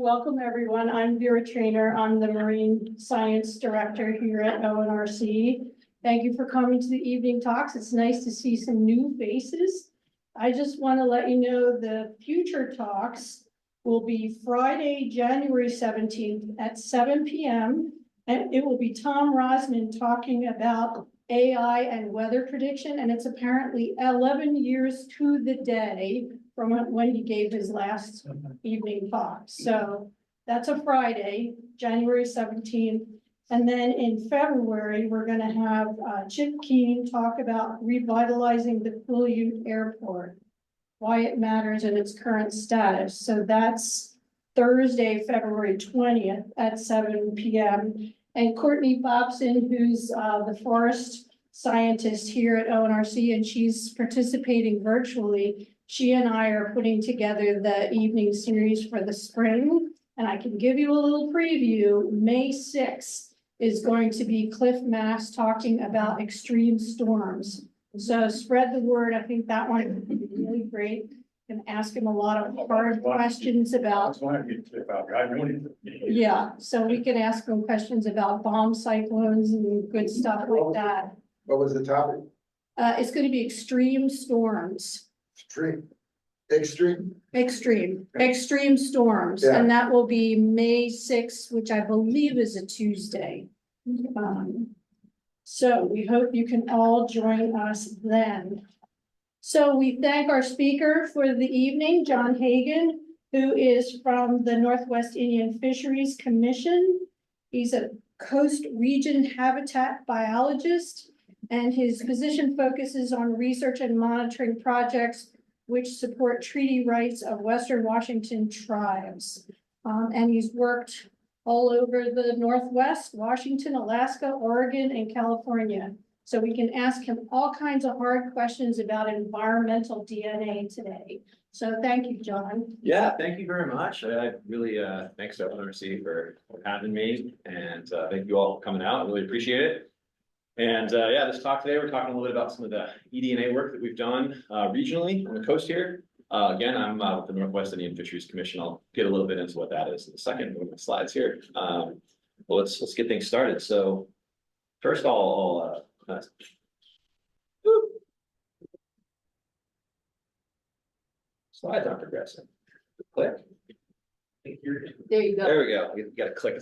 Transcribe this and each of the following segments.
welcome everyone. I'm Vera Trainer. I'm the Marine Science Director here at ONRC. Thank you for coming to the evening talks. It's nice to see some new faces. I just want to let you know the future talks will be Friday, January 17th at 7 p.m. And it will be Tom Rosmond talking about AI and weather prediction. And it's apparently 11 years to the day from when he gave his last evening talk. So that's a Friday, January 17th. And then in February, we're going to have Chip Keene talk about revitalizing the Quileute Airport, why it matters and its current status. So that's Thursday, February 20th at 7 p.m. And Courtney Bobson, who's the forest scientist here at ONRC, and she's participating virtually. She and I are putting together the evening series for the spring, and I can give you a little preview. May 6th is going to be Cliff Mass talking about extreme storms. So spread the word. I think that one would be really great. And ask him a lot of hard questions about. Yeah, so we can ask him questions about bomb cyclones and good stuff like that. What was the topic? It's going to be extreme storms. Extreme storms, Yeah. and that will be May 6th, which I believe is a Tuesday. So we hope you can all join us then. So we thank our speaker for the evening, John Hagan, who is from the Northwest Indian Fisheries Commission. He's a coast region habitat biologist, and his position focuses on research and monitoring projects which support treaty rights of Western Washington tribes. And he's worked all over the Northwest, Washington, Alaska, Oregon, and California. So we can ask him all kinds of hard questions about environmental DNA today. So thank you, John. Yeah, thank you very much. I really, thanks to ONRC for having me, and thank you all for coming out. I really appreciate it. And yeah, this talk today, we're talking a little bit about some of the eDNA work that we've done regionally on the coast here. Again, I'm with the Northwest Indian Fisheries Commission. I'll get a little bit into what that is in a second with my slides here. Well, let's get things started. So first slides aren't progressing. Click. There you go. There we go. You got to click.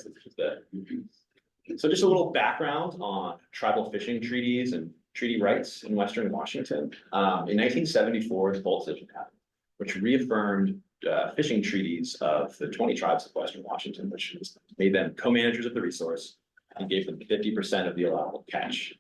So just a little background on tribal fishing treaties and treaty rights in Western Washington. In 1974, the Bolt decision happened, which reaffirmed fishing treaties of the 20 tribes of Western Washington, which made them co-managers of the resource and gave them 50% of the allowable catch.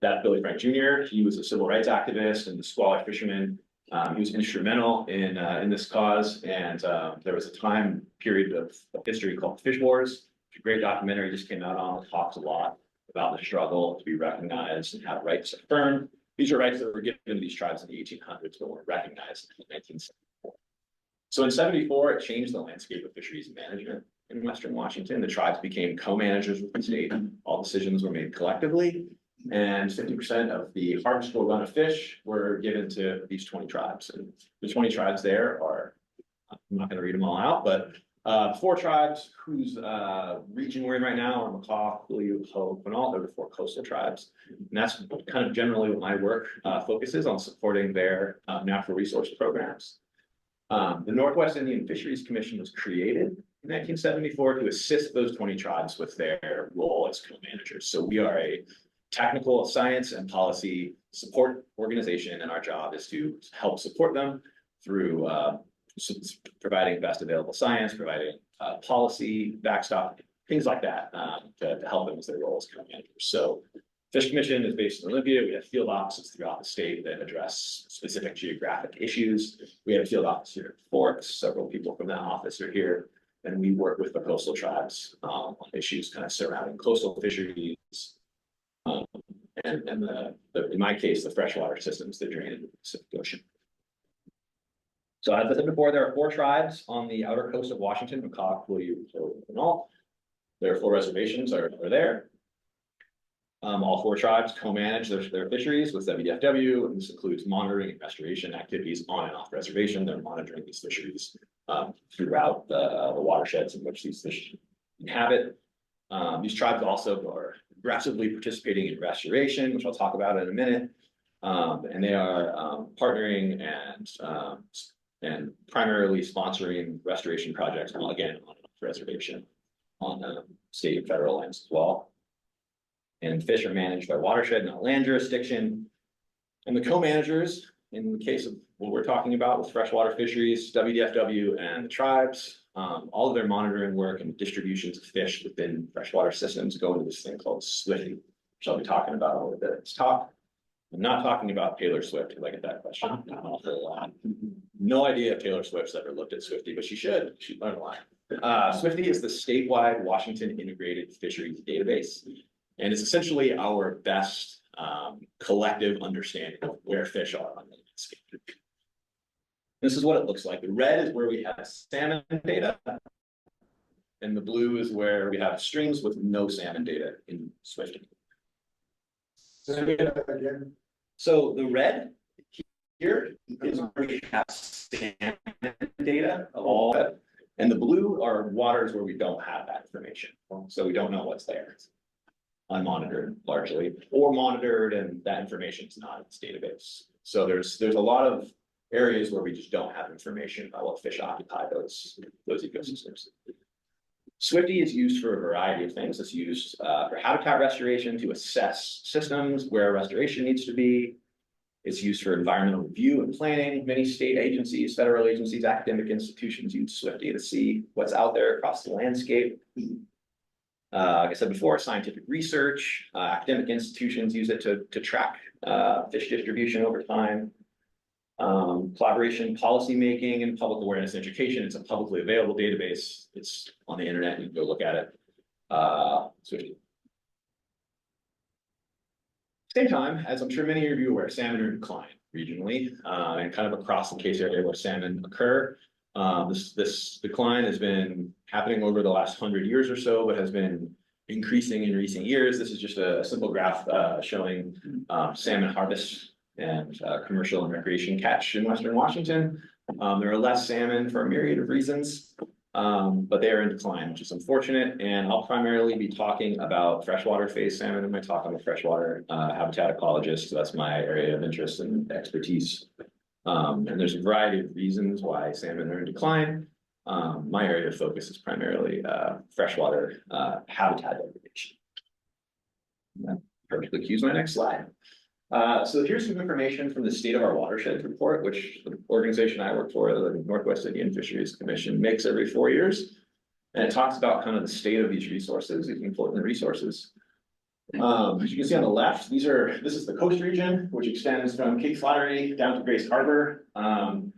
That Billy Frank Jr., he was a civil rights activist and the squaw fisherman. He was instrumental in this cause, and there was a time period of history called Fish Wars. A great documentary just came out on it, talks a lot about the struggle to be recognized and have rights affirmed. These are rights that were given to these tribes in the 1800s, but weren't recognized in 1974. So in 74, it changed the landscape of fisheries management in Western Washington. The tribes became co-managers with the state. All decisions were made collectively, and 50% of the harvestable run of fish were given to these 20 tribes. And the 20 tribes there are, I'm not going to read them all out, but 4 tribes whose region we're in right now are Makah, Quileute, Hoh, Quinault. They're the 4 coastal tribes. And that's kind of generally what my work focuses on, supporting their natural resource programs. The Northwest Indian Fisheries Commission was created in 1974 to assist those 20 tribes with their role as co-managers. So we are a technical science and policy support organization, and our job is to help support them through providing best available science, providing policy, backstop, things like that to help them with their roles as co-managers. So Fish Commission is based in Olympia. We have field offices throughout the state that address specific geographic issues. We have a field office here at Forks. Several people from that office are here, and we work with the coastal tribes on issues kind of surrounding coastal fisheries, and in my case, the freshwater systems that drain into the Pacific Ocean. So as I said before, there are 4 tribes on the outer coast of Washington: Makah, Quileute, Hoh, and Quinault. Their 4 reservations are there. All four tribes co-manage their fisheries with WDFW, and this includes monitoring and restoration activities on and off reservation. They're monitoring these fisheries throughout the watersheds in which these fish inhabit. These tribes also are aggressively participating in restoration, which I'll talk about in a minute. And they are partnering and primarily sponsoring restoration projects, again, on reservation on state and federal lands as well. And fish are managed by watershed, not land jurisdiction. And the co-managers, in the case of what we're talking about with freshwater fisheries, WDFW and the tribes, all of their monitoring work and distributions of fish within freshwater systems go into this thing called SWIFTY, which I'll be talking about a little bit at this talk. I'm not talking about Taylor Swift, because I get that question an awful lot. No idea if Taylor Swift's ever looked at SWIFTY, but she should. She'd learn a lot. SWIFTY is the statewide Washington Integrated Fisheries Database, and it's essentially our best collective understanding of where fish are on the landscape. This is what it looks like. The red is where we have salmon data, and the blue is where we have streams with no salmon data in SWIFTY. So the red here is where we have salmon data of all that, and the blue are waters where we don't have that information. So we don't know what's there. It's unmonitored largely, or monitored, and that information is not in its database. So there's a lot of areas where we just don't have information about what fish occupy those ecosystems. SWIFTY is used for a variety of things. It's used for habitat restoration to assess systems where restoration needs to be. It's used for environmental review and planning. Many state agencies, federal agencies, academic institutions use SWIFTY to see what's out there across the landscape. Like I said before, scientific research, academic institutions use it to track fish distribution over time. Collaboration, policymaking, and public awareness and education. It's a publicly available database. It's on the internet. You can go look at it. Same time, as I'm sure many of you are aware, salmon are in decline regionally and kind of across the case area where salmon occur. This decline has been happening over the last 100 years or so, but has been increasing in recent years. This is just a simple graph showing salmon harvest and commercial and recreation catch in Western Washington. There are less salmon for a myriad of reasons, but they are in decline, which is unfortunate. And I'll primarily be talking about freshwater phase salmon in my talk. I'm a freshwater habitat ecologist, so that's my area of interest and expertise. And there's a variety of reasons why salmon are in decline. My area of focus is primarily freshwater habitat degradation. That perfectly cues my next slide. So here's some information from the State of Our Watersheds report, which the organization I work for, the Northwest Indian Fisheries Commission, makes every 4 years. And it talks about kind of the state of these resources, these important resources. As you can see on the left, this is the coast region, which extends from Cape Flattery down to Grace Harbor. And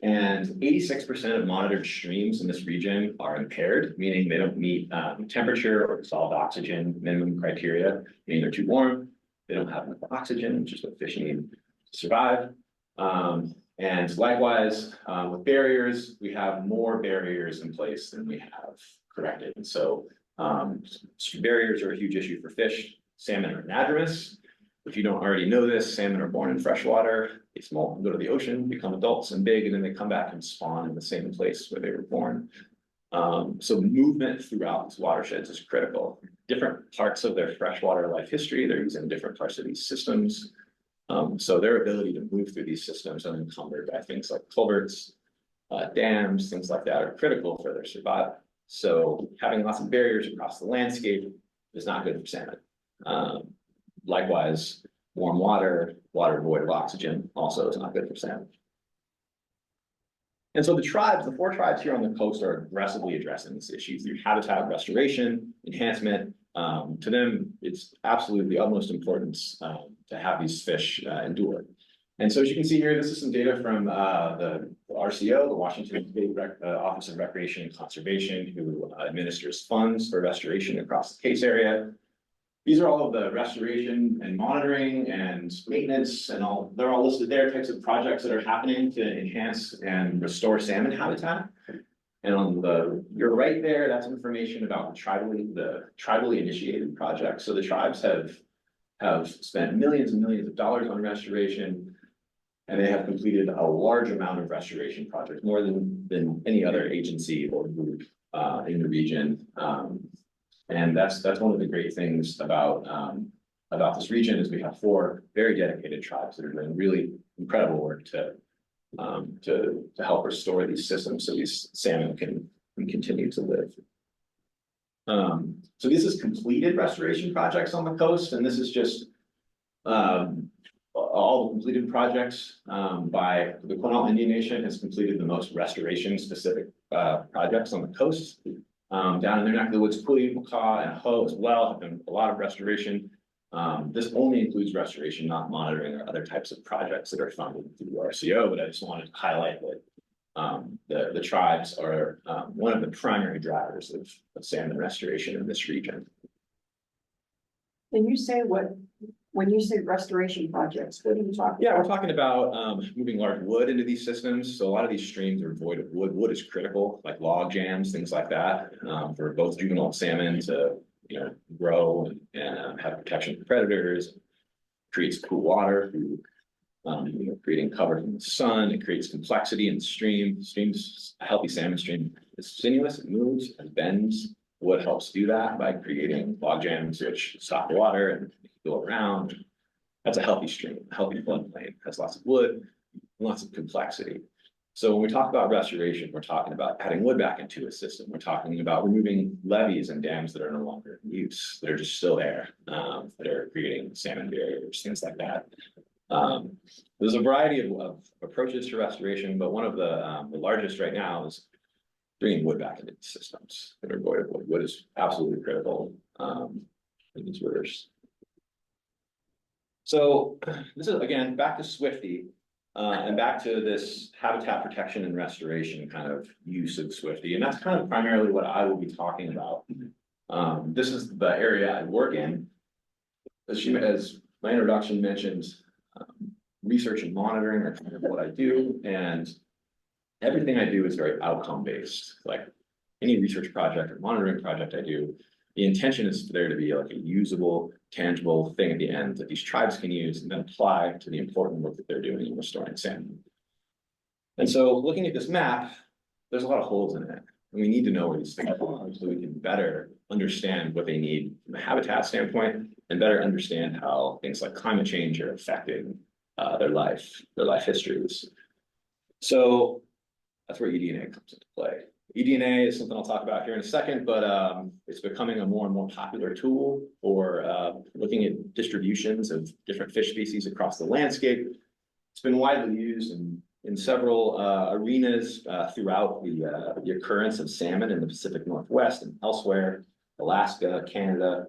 86% of monitored streams in this region are impaired, meaning they don't meet temperature or dissolved oxygen minimum criteria, meaning they're too warm. They don't have enough oxygen, which is what fish need to survive. And likewise, with barriers, we have more barriers in place than we have corrected. And so barriers are a huge issue for fish. Salmon are anadromous. If you don't already know this, salmon are born in freshwater. They small, go to the ocean, become adults and big, and then they come back and spawn in the same place where they were born. So movement throughout these watersheds is critical. Different parts of their freshwater life history, they're using different parts of these systems. So their ability to move through these systems unencumbered by things like culverts, dams, things like that are critical for their survival. So having lots of barriers across the landscape is not good for salmon. Likewise, warm water void of oxygen also is not good for salmon. And so the 4 tribes here on the coast are aggressively addressing this issue through habitat restoration, enhancement. To them, it's absolutely the utmost importance to have these fish endure. And so as you can see here, this is some data from the RCO, the Washington State Office of Recreation and Conservation, who administers funds for restoration across the case area. These are all of the restoration and monitoring and maintenance and they're all listed there, types of projects that are happening to enhance and restore salmon habitat. And on your right there, that's information about the tribally initiated project. So the tribes have have spent millions and millions of dollars on restoration. And they have completed a large amount of restoration projects, more than any other agency or group in the region. And that's one of the great things about this region is we have 4 very dedicated tribes that are doing really incredible work to help restore these systems so these salmon can continue to live. So this is completed restoration projects on the coast, and this is just all the completed projects by the Quinault Indian Nation has completed the most restoration specific projects on the coast. Down in their neck of the woods, Quilly, Macaw, and Ho as well have done a lot of restoration. This only includes restoration, not monitoring or other types of projects that are funded through RCO, but I just wanted to highlight that the tribes are one of the primary drivers of salmon restoration in this region. Can you say when you say restoration projects, what are you talking? Yeah, we're talking about moving large wood into these systems. So a lot of these streams are void of wood. Wood is critical, like log jams, things like that, for both juvenile salmon to grow and have protection from predators. Creates cool water through creating cover from the sun. It creates complexity in the stream. Streams, a healthy salmon stream is sinuous, it moves and bends. Wood helps do that by creating log jams which stop the water and go around. That's a healthy stream, a healthy floodplain, has lots of wood, lots of complexity. So when we talk about restoration, we're talking about adding wood back into a system. We're talking about removing levees and dams that are no longer in use, that are just still there, that are creating salmon barriers, things like that. There's a variety of approaches to restoration, but one of the largest right now is bringing wood back into systems that are void of wood. Wood is absolutely critical in these rivers. So this is, again, back to Swifty and back to this habitat protection and restoration kind of use of Swifty. And that's kind of primarily what I will be talking about. This is the area I work in. As my introduction mentioned, research and monitoring are kind of what I do. And everything I do is very outcome based. Like any research project or monitoring project I do, the intention is for there to be like a usable, tangible thing at the end that these tribes can use and then apply to the important work that they're doing in restoring salmon. And so looking at this map, there's a lot of holes in it. And we need to know where these things are so we can better understand what they need from a habitat standpoint and better understand how things like climate change are affecting their life histories. So that's where eDNA comes into play. eDNA is something I'll talk about here in a second, but it's becoming a more and more popular tool for looking at distributions of different fish species across the landscape. It's been widely used in several arenas throughout the occurrence of salmon in the Pacific Northwest and elsewhere, Alaska, Canada.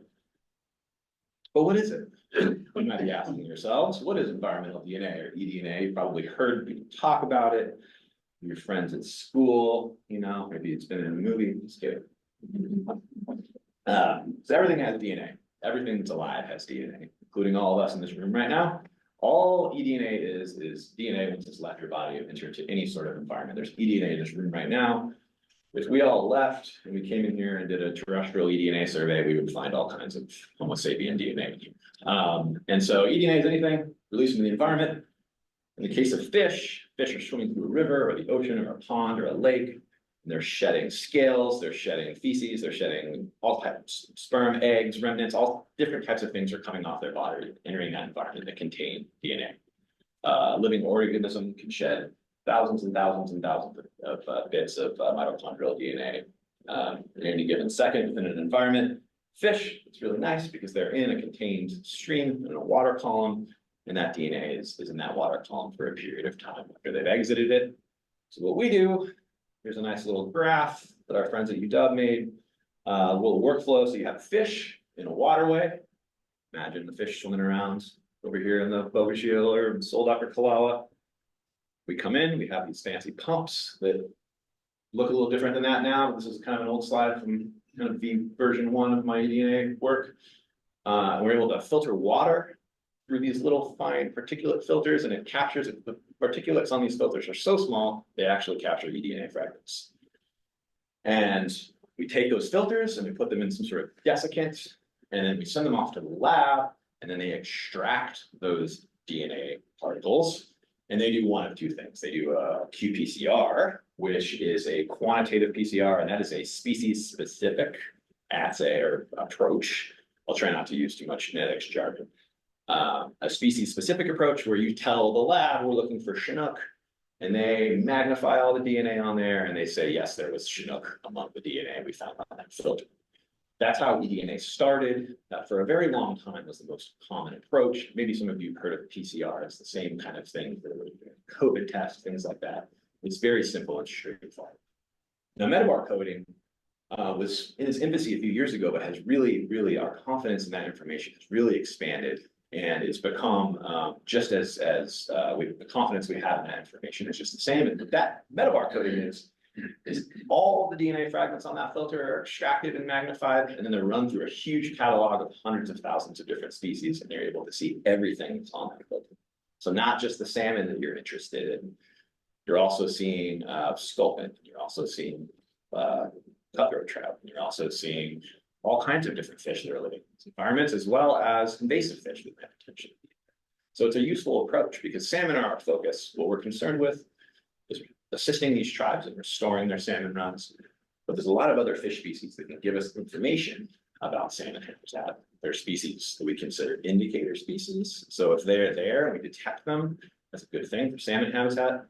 But what is it? You might be asking yourselves, what is environmental DNA or eDNA? You probably heard people talk about it. Your friends at school, maybe it's been in a movie. Just kidding. So everything has DNA. Everything that's alive has DNA, including all of us in this room right now. All eDNA is DNA once it's left your body and entered into any sort of environment. There's eDNA in this room right now. If we all left and we came in here and did a terrestrial eDNA survey, we would find all kinds of Homo sapien DNA. And so eDNA is anything released from the environment. In the case of fish are swimming through a river or the ocean or a pond or a lake. And they're shedding scales, they're shedding feces, they're shedding all types of sperm, eggs, remnants, all different types of things are coming off their body, entering that environment that contain DNA. Living organism can shed thousands and thousands and thousands of bits of mitochondrial DNA in any given second within an environment. Fish, it's really nice because they're in a contained stream in a water column, and that DNA is in that water column for a period of time after they've exited it. So what we do, here's a nice little graph that our friends at UW made, a little workflow. So you have fish in a waterway. Imagine the fish swimming around over here in the Bogashil or Soldock or Kalala. We come in, we have these fancy pumps that look a little different than that now. This is kind of an old slide from kind of the version 1 of my eDNA work. We're able to filter water through these little fine particulate filters, and it captures it. The particulates on these filters are so small, they actually capture eDNA fragments. And we take those filters and we put them in some sort of desiccant, and then we send them off to the lab and then they extract those DNA particles. And they do one of two things. They do a qPCR, which is a quantitative PCR, and that is a species-specific assay or approach. I'll try not to use too much genetics jargon. A species-specific approach where you tell the lab we're looking for Chinook, and they magnify all the DNA on there, and they say, yes, there was Chinook among the DNA we found on that filter. That's how eDNA started. That for a very long time was the most common approach. Maybe some of you have heard of PCR. It's the same kind of thing for COVID tests, things like that. It's very simple and straightforward. Now, metabar coding was in its infancy a few years ago, but has really our confidence in that information has really expanded, and it's become just as the confidence we have in that information is just the same. And that metabar coding is all the DNA fragments on that filter are extracted and magnified, and then they're run through a huge catalog of hundreds of thousands of different species, and you're able to see everything that's on that filter. So not just the salmon that you're interested in, you're also seeing sculpin, you're also seeing cutthroat trout, and you're also seeing all kinds of different fish that are living in these environments, as well as invasive fish that might potentially be there. So it's a useful approach because salmon are our focus. What we're concerned with is assisting these tribes in restoring their salmon runs. But there's a lot of other fish species that can give us information about salmon habitat. They're species that we consider indicator species. So if they're there and we detect them, that's a good thing for salmon habitat.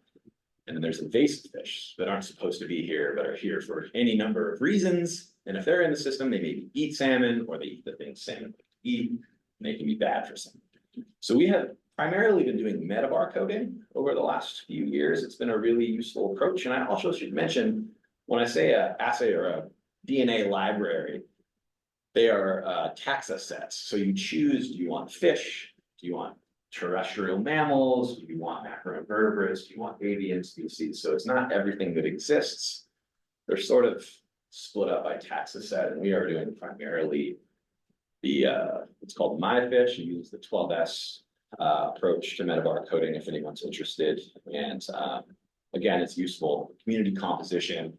And then there's invasive fish that aren't supposed to be here, but are here for any number of reasons. And if they're in the system, they maybe eat salmon, or they eat the things salmon eat, and they can be bad for salmon. So we have primarily been doing metabar coding over the last few years. It's been a really useful approach. And I also should mention, when I say an assay or a DNA library, they are taxa sets. So you choose, do you want fish? Do you want terrestrial mammals? Do you want macroinvertebrates? Do you want avian species? So it's not everything that exists. They're sort of split up by taxa set, and we are doing primarily the it's called MyFish. You use the 12S approach to metabar coding if anyone's interested. And again, it's useful. Community composition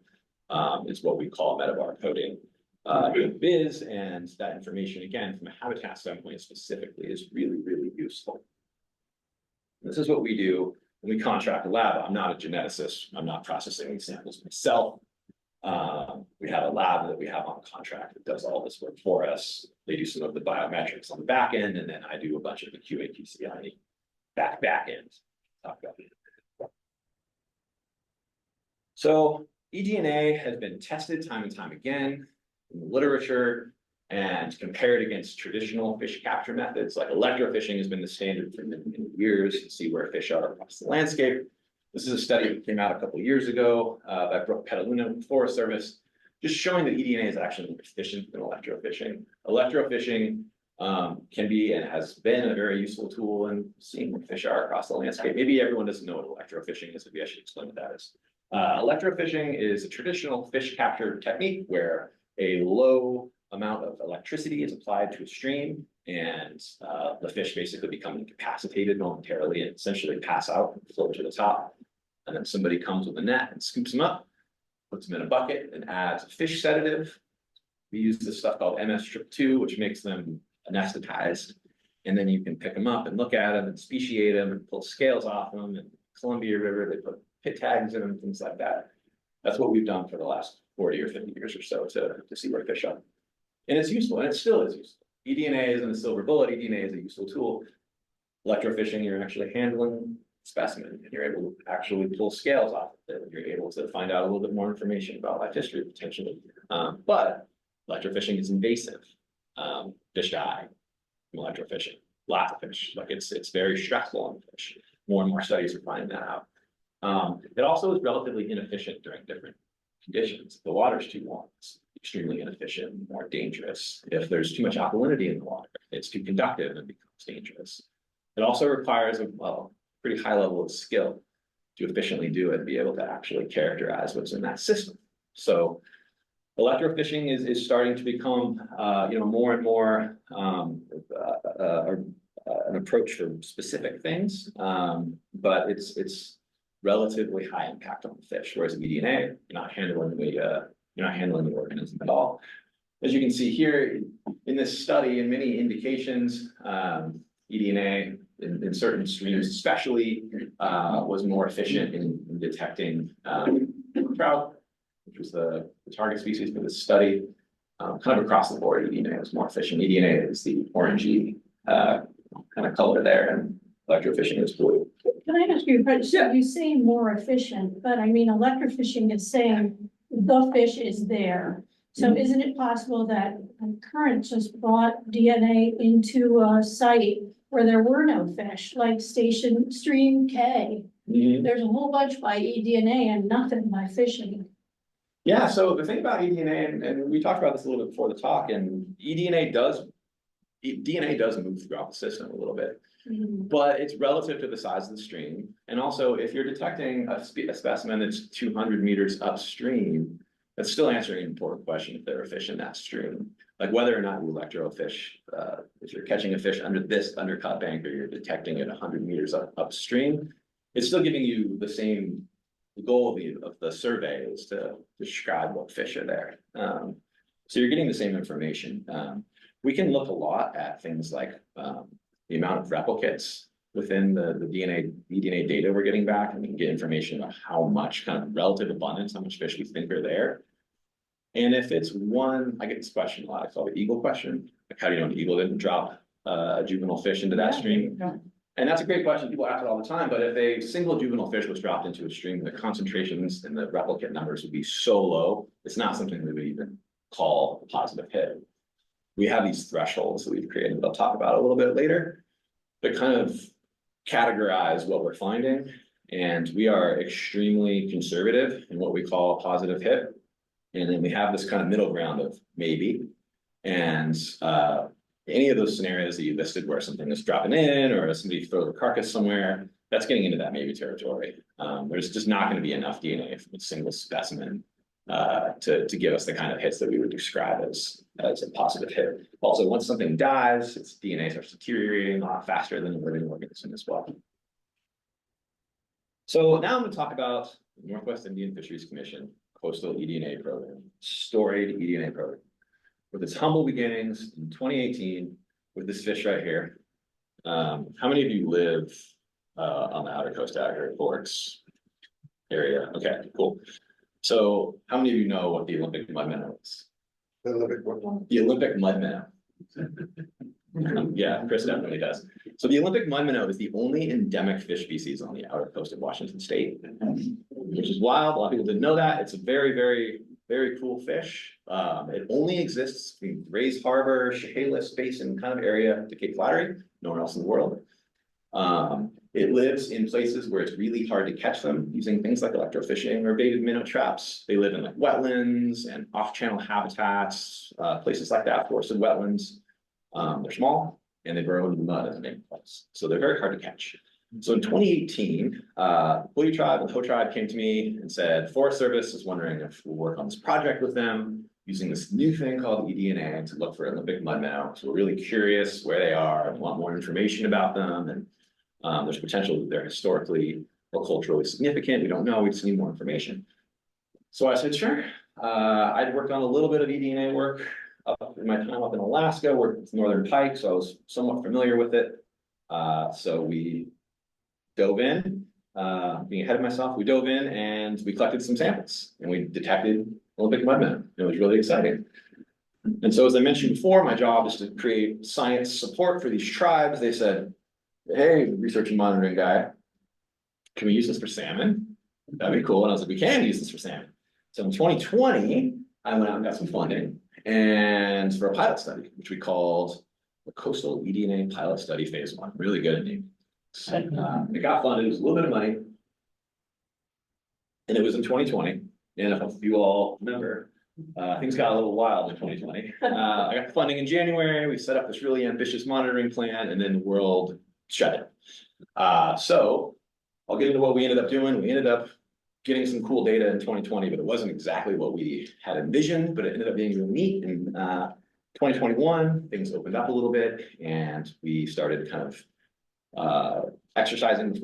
is what we call metabar coding in biz, and that information, again, from a habitat standpoint specifically, is really useful. This is what we do when we contract a lab. I'm not a geneticist. I'm not processing these samples myself. We have a lab that we have on contract that does all this work for us. They do some of the biometrics on the back end, and then I do a bunch of the QA/QC back end. Talk about it. So eDNA has been tested time and time again in the literature and compared against traditional fish capture methods. Like electrofishing has been the standard for many years to see where fish are across the landscape. This is a study that came out a couple of years ago by Brooke Petaluna Forest Service, just showing that eDNA is actually more efficient than electrofishing. Electrofishing can be and has been a very useful tool in seeing where fish are across the landscape. Maybe everyone doesn't know what electrofishing is. Maybe I should explain what that is. Electrofishing is a traditional fish capture technique where a low amount of electricity is applied to a stream, and the fish basically become incapacitated momentarily and essentially pass out and float to the top. And then somebody comes with a net and scoops them up, puts them in a bucket, and adds a fish sedative. We use this stuff called MS-2, which makes them anesthetized. And then you can pick them up and look at them and speciate them and pull scales off them. And Columbia River, they put pit tags in them, things like that. That's what we've done for the last 40 or 50 years or so to see where fish are. And it's useful, and it still is useful. eDNA isn't a silver bullet. eDNA is a useful tool. Electrofishing, you're actually handling specimen, and you're able to actually pull scales off of it. You're able to find out a little bit more information about life history potentially. But electrofishing is invasive. Fish die from electrofishing. Lots of fish. Like it's very stressful on fish. More and more studies are finding that out. It also is relatively inefficient during different conditions. If the water's too warm, it's extremely inefficient, more dangerous. If there's too much alkalinity in the water, it's too conductive and becomes dangerous. It also requires a pretty high level of skill to efficiently do it and be able to actually characterize what's in that system. So electrofishing is starting to become more and more an approach for specific things, but it's relatively high impact on the fish. Whereas with eDNA, you're not handling the organism at all. As you can see here in this study, in many indications, eDNA in certain streams especially was more efficient in detecting trout, which was the target species for this study. Kind of across the board, eDNA was more efficient. eDNA is the orangey kind of color there, and electrofishing is blue. Can I ask you, but so you say more efficient, but I mean, electrofishing is saying the fish is there. So isn't it possible that a current just brought DNA into a site where there were no fish, like stream K? There's a whole bunch by eDNA and nothing by fishing. Yeah, so the thing about eDNA, and we talked about this a little bit before the talk, and DNA does move throughout the system a little bit. But it's relative to the size of the stream. And also, if you're detecting a specimen that's 200 meters upstream, that's still answering an important question if there are fish in that stream. Like whether or not you electrofish, if you're catching a fish under this undercut bank or you're detecting it 100 meters upstream, it's still giving you the same goal of the survey is to describe what fish are there. So you're getting the same information. We can look a lot at things like the amount of replicates within the eDNA data we're getting back, and we can get information about how much kind of relative abundance, how much fish we think are there. And if it's one, I get this question a lot, it's called the eagle question. Like, how do you know an eagle didn't drop a juvenile fish into that stream? And that's a great question. People ask it all the time, but if a single juvenile fish was dropped into a stream, the concentrations and the replicate numbers would be so low, it's not something we would even call a positive hit. We have these thresholds that we've created that I'll talk about a little bit later, that kind of categorize what we're finding. And we are extremely conservative in what we call a positive hit. And then we have this kind of middle ground of maybe. And any of those scenarios that you listed where something is dropping in or somebody throws a carcass somewhere, that's getting into that maybe territory. There's just not going to be enough DNA from a single specimen to give us the kind of hits that we would describe as a positive hit. Also, once something dies, its DNA starts deteriorating a lot faster than a living organism as well. So now I'm going to talk about the Northwest Indian Fisheries Commission Coastal eDNA Program, storied eDNA program. With its humble beginnings in 2018, with this fish right here. How many of you live on the outer coast out here, Forks area? Okay, cool. So how many of you know what the Olympic mud minnow is? The Olympic what one? The Olympic mud minnow. Yeah, Chris definitely does. So the Olympic mud minnow is the only endemic fish species on the outer coast of Washington State, which is wild. A lot of people didn't know that. It's a very, very, very cool fish. It only exists in Grays Harbor, Chehalis Basin kind of area to Cape Flattery, nowhere else in the world. It lives in places where it's really hard to catch them using things like electrofishing or baited minnow traps. They live in like wetlands and off-channel habitats, places like that, forested wetlands. They're small and they burrow in the mud in the main place. So they're very hard to catch. So in 2018, Puyi tribe and Ho tribe came to me and said, Forest Service is wondering if we'll work on this project with them using this new thing called eDNA to look for Olympic mud minnow. So we're really curious where they are and want more information about them. And there's potential that they're historically or culturally significant. We don't know. We just need more information. So I said, sure. I'd worked on a little bit of eDNA work up in my time up in Alaska, worked with northern pike, so I was somewhat familiar with it. So we dove in, being ahead of myself, we dove in and we collected some samples and we detected Olympic mud minnow. It was really exciting. And so as I mentioned before, my job is to create science support for these tribes. They said, hey, research and monitoring guy, can we use this for salmon? That'd be cool. And I was like, we can use this for salmon. So in 2020, I went out and got some funding and for a pilot study, which we called the Coastal eDNA Pilot Study Phase 1. Really good at name. It got funded, it was a little bit of money. And it was in 2020. And if you all remember, things got a little wild in 2020. I got the funding in January. We set up this really ambitious monitoring plan, and then the world shut it. So I'll get into what we ended up doing. We ended up getting some cool data in 2020, but it wasn't exactly what we had envisioned, but it ended up being really neat. In 2021, things opened up a little bit, and we started kind of exercising the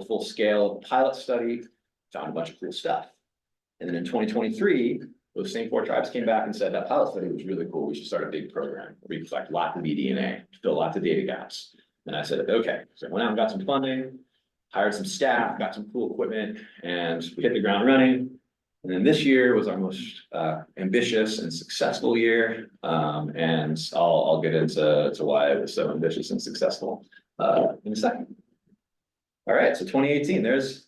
full scale pilot study, found a bunch of cool stuff. And then in 2023, those same 4 tribes came back and said that pilot study was really cool. We should start a big program where we collect lots of eDNA, fill lots of data gaps. And I said, okay. So I went out and got some funding, hired some staff, got some cool equipment, and we hit the ground running. And then this year was our most ambitious and successful year. And I'll get into why it was so ambitious and successful in a second. All right, so 2018, there's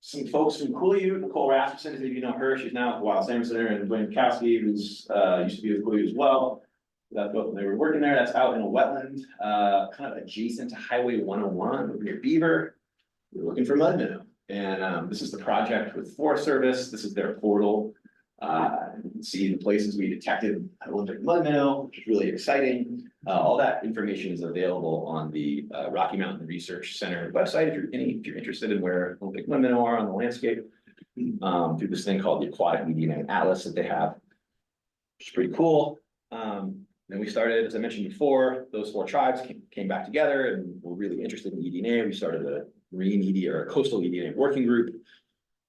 some folks from Cooley, Nicole Rasmussen, if you know her, she's now at the Wild Salmon Center, and Dwayne Kowski, who's used to be with Cooley as well. That's both when they were working there. That's out in a wetland, kind of adjacent to Highway 101 near Beaver. We're looking for mud minnow. And this is the project with Forest Service. This is their portal. You can see the places we detected Olympic mud minnow, which is really exciting. All that information is available on the Rocky Mountain Research Center website if you're interested in where Olympic mud minnow are on the landscape. Through this thing called the Aquatic eDNA Atlas that they have, which is pretty cool. Then we started, as I mentioned before, those 4 tribes came back together and were really interested in eDNA. We started a marine eDNA or a coastal eDNA working group.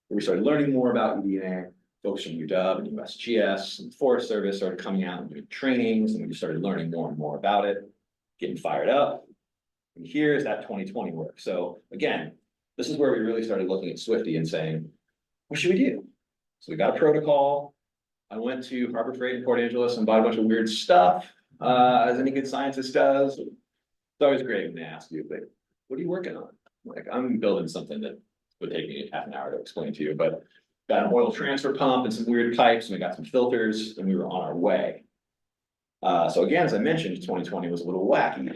Where we started learning more about eDNA. Folks from UW and USGS and Forest Service started coming out and doing trainings, and we just started learning more and more about it, getting fired up. And here's that 2020 work. So again, this is where we really started looking at Swifty and saying, what should we do? So we got a protocol. I went to Harbor Freight in Port Angeles and bought a bunch of weird stuff, as any good scientist does. It's always great when they ask you, like, what are you working on? Like, I'm building something that would take me half an hour to explain to you, but got an oil transfer pump and some weird pipes, and we got some filters, and we were on our way. So again, as I mentioned, 2020 was a little wacky.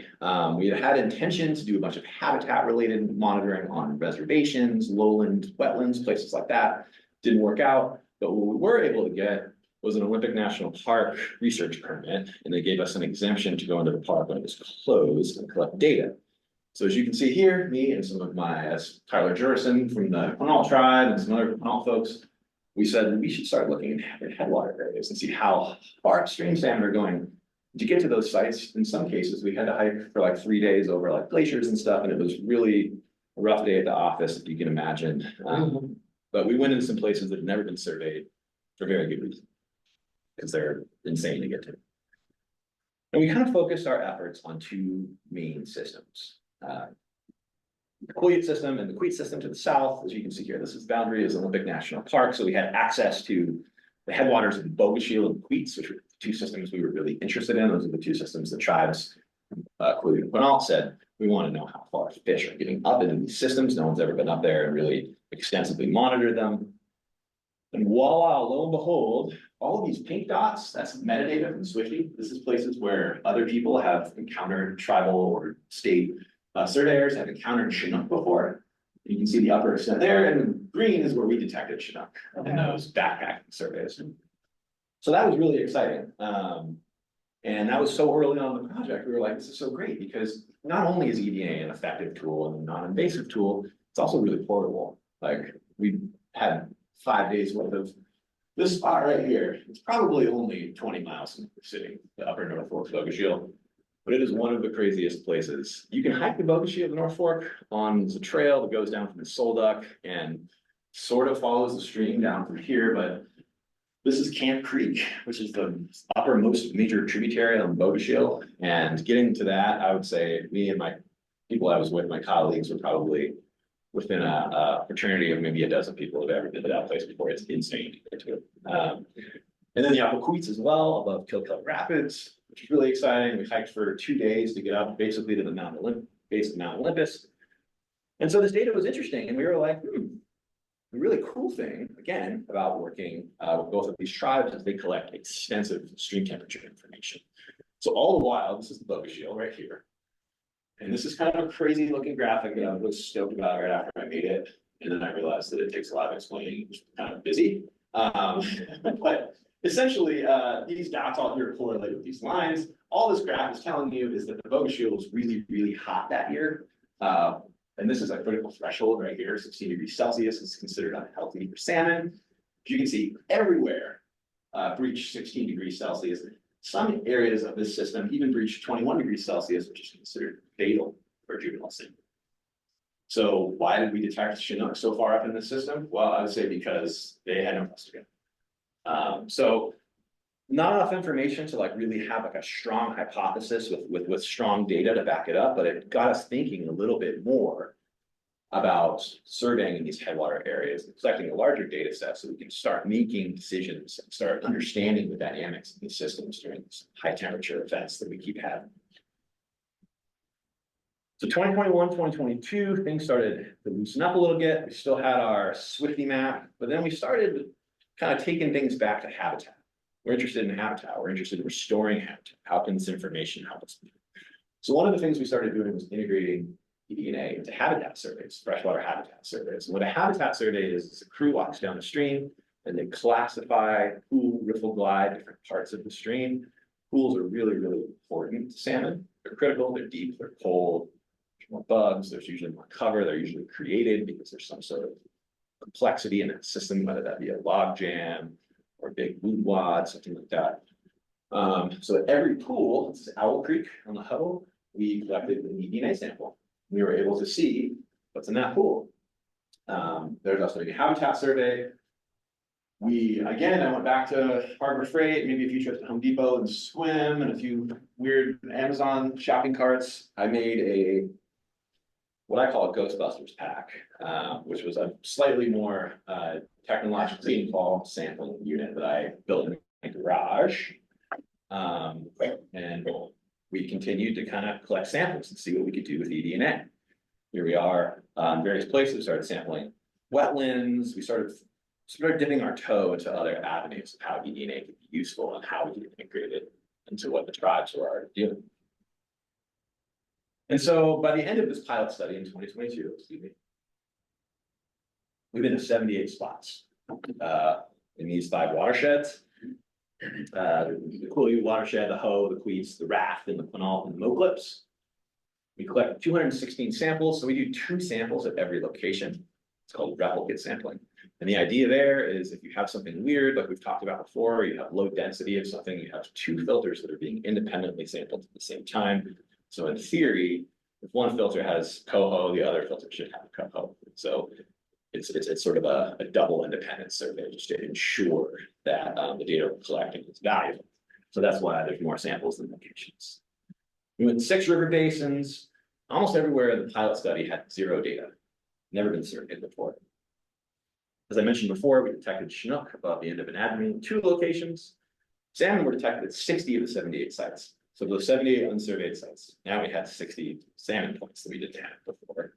We had intention to do a bunch of habitat-related monitoring on reservations, lowland, wetlands, places like that. Didn't work out, but what we were able to get was an Olympic National Park research permit, and they gave us an exemption to go into the park when it was closed and collect data. So as you can see here, me and some of my, Tyler Jurison from the Quinault tribe and some other Quinault folks, we said we should start looking at headwater areas and see how far upstream salmon are going. To get to those sites, in some cases, we had to hike for like 3 days over like glaciers and stuff, and it was really a rough day at the office, if you can imagine. But we went into some places that had never been surveyed for very good reason, because they're insane to get to. And we kind of focused our efforts on 2 main systems. The Quiet system and the Queet system to the south. As you can see here, this is the boundary is Olympic National Park. So we had access to the headwaters of the Bogoshiel and Queets, which were the 2 systems we were really interested in. Those are the 2 systems the tribes, Quiet and Quinault, said, we want to know how far fish are getting up into these systems. No one's ever been up there and really extensively monitored them. And voila, lo and behold, all of these pink dots, that's metadata from Swifty. This is places where other people have encountered tribal or state surveyors have encountered Chinook before. You can see the upper extent there, and green is where we detected Chinook in those backpacking surveys. So that was really exciting. And that was so early on in the project, we were like, this is so great, because not only is eDNA an effective tool and a non-invasive tool, it's also really portable. Like, we had 5 days worth of this spot right here. It's probably only 20 miles from the city, the upper North Fork Bogoshiel, but it is one of the craziest places. You can hike the Bogoshiel of the North Fork on the trail that goes down from the Solduck and sort of follows the stream down from here, but this is Camp Creek, which is the uppermost major tributary on the Bogoshiel. And getting to that, I would say me and my people I was with, my colleagues, were probably within a fraternity of maybe a dozen people have ever been to that place before. It's insane to get to it. And then the Appoqueets as well, above Kilcub Rapids, which is really exciting. We hiked for 2 days to get up basically to the base of Mount Olympus. And so this data was interesting, and we were like, the really cool thing, again, about working with both of these tribes is they collect extensive stream temperature information. So all the while, this is the Bogoshiel right here. And this is kind of a crazy looking graphic that I was stoked about right after I made it. And then I realized that it takes a lot of explaining, which is kind of busy. But essentially, these dots all here correlate with these lines. All this graph is telling you is that the Bogoshiel was really, really hot that year. And this is a critical threshold right here, 16 degrees Celsius is considered unhealthy for salmon. You can see everywhere breach 16 degrees Celsius. Some areas of this system even breach 21 degrees Celsius, which is considered fatal for juvenile salmon. So why did we detect Chinook so far up in the system? Well, I would say because they had no place to go. So not enough information to like really have like a strong hypothesis with strong data to back it up, but it got us thinking a little bit more about surveying in these headwater areas and collecting a larger data set so we can start making decisions and start understanding the dynamics of these systems during these high temperature events that we keep having. So 2021, 2022, things started to loosen up a little bit. We still had our Swifty map, but then we started kind of taking things back to habitat. We're interested in habitat. We're interested in restoring habitat. How can this information help us? So one of the things we started doing was integrating eDNA into habitat surveys, freshwater habitat surveys. And what a habitat survey is a crew walks down the stream and they classify, pool, riffle, glide, different parts of the stream. Pools are really, really important to salmon. They're critical, they're deep, they're cold, there's more bugs, there's usually more cover, they're usually created because there's some sort of complexity in that system, whether that be a log jam or a big blue wad, something like that. So at every pool, this is Owl Creek on the Hubble, we collected an eDNA sample. We were able to see what's in that pool. There's also a habitat survey. I went back to Harbor Freight, maybe a few trips to Home Depot and Swim and a few weird Amazon shopping carts. I made what I call a Ghostbusters pack, which was a slightly more technologically involved sampling unit that I built in my garage. And we continued to kind of collect samples and see what we could do with eDNA. Here we are in various places. We started sampling wetlands. We started dipping our toe into other avenues of how eDNA could be useful and how we could integrate it into what the tribes were already doing. And so by the end of this pilot study in 2022, we've been to 78 spots in these 5 watersheds. The Quilly watershed, the Hoe, the Queets, the Raft, and the Quinault, and the Moclips. We collect 216 samples, so we do 2 samples at every location. It's called replicate sampling. And the idea there is if you have something weird, like we've talked about before, you have low density of something, you have 2 filters that are being independently sampled at the same time. So in theory, if one filter has coho, the other filter should have coho. So it's sort of a double independent survey just to ensure that the data we're collecting is valuable. So that's why there's more samples than locations. We went to 6 river basins. Almost everywhere in the pilot study had 0 data. Never been surveyed before. As I mentioned before, we detected Chinook above the end of an abdomen in 2 locations. Salmon were detected at 60 of the 78 sites. So those 78 unsurveyed sites, now we had 60 salmon points that we didn't have before.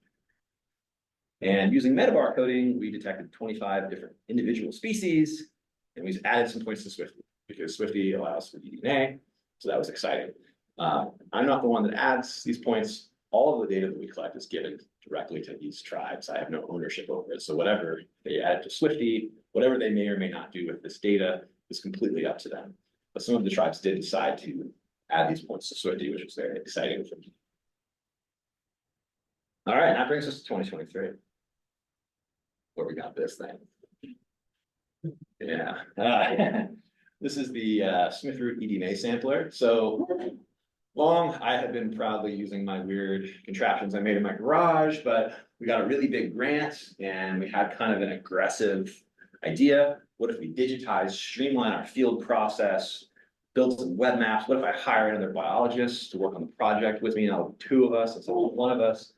And using metabar coding, we detected 25 different individual species, and we added some points to Swifty because Swifty allows for eDNA. So that was exciting. I'm not the one that adds these points. All of the data that we collect is given directly to these tribes. I have no ownership over it. So whatever they add to Swifty, whatever they may or may not do with this data is completely up to them. But some of the tribes did decide to add these points to Swifty, which was very exciting for me. All right, that brings us to 2023. Where we got this thing. Yeah. This is the Smith Root eDNA sampler. So long, I had been proudly using my weird contraptions I made in my garage, but we got a really big grant and we had kind of an aggressive idea. What if we digitize, streamline our field process, build some web maps? What if I hire another biologist to work on the project with me? And I'll be 2 of us instead of 1 of us.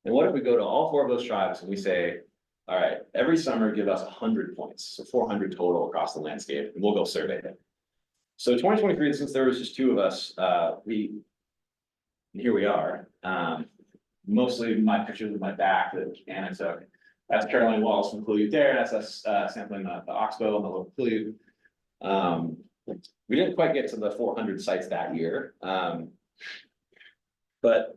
And what if we go to all 4 of those tribes and we say, all right, every summer give us 100 points, so 400 total across the landscape, and we'll go survey it. So 2023, since there was just 2 of us, here we are. Mostly my pictures of my back that Anna took. That's Caroline Wallace from Quileute there. That's us sampling the oxbow and the local Quileute. We didn't quite get to the 400 sites that year, but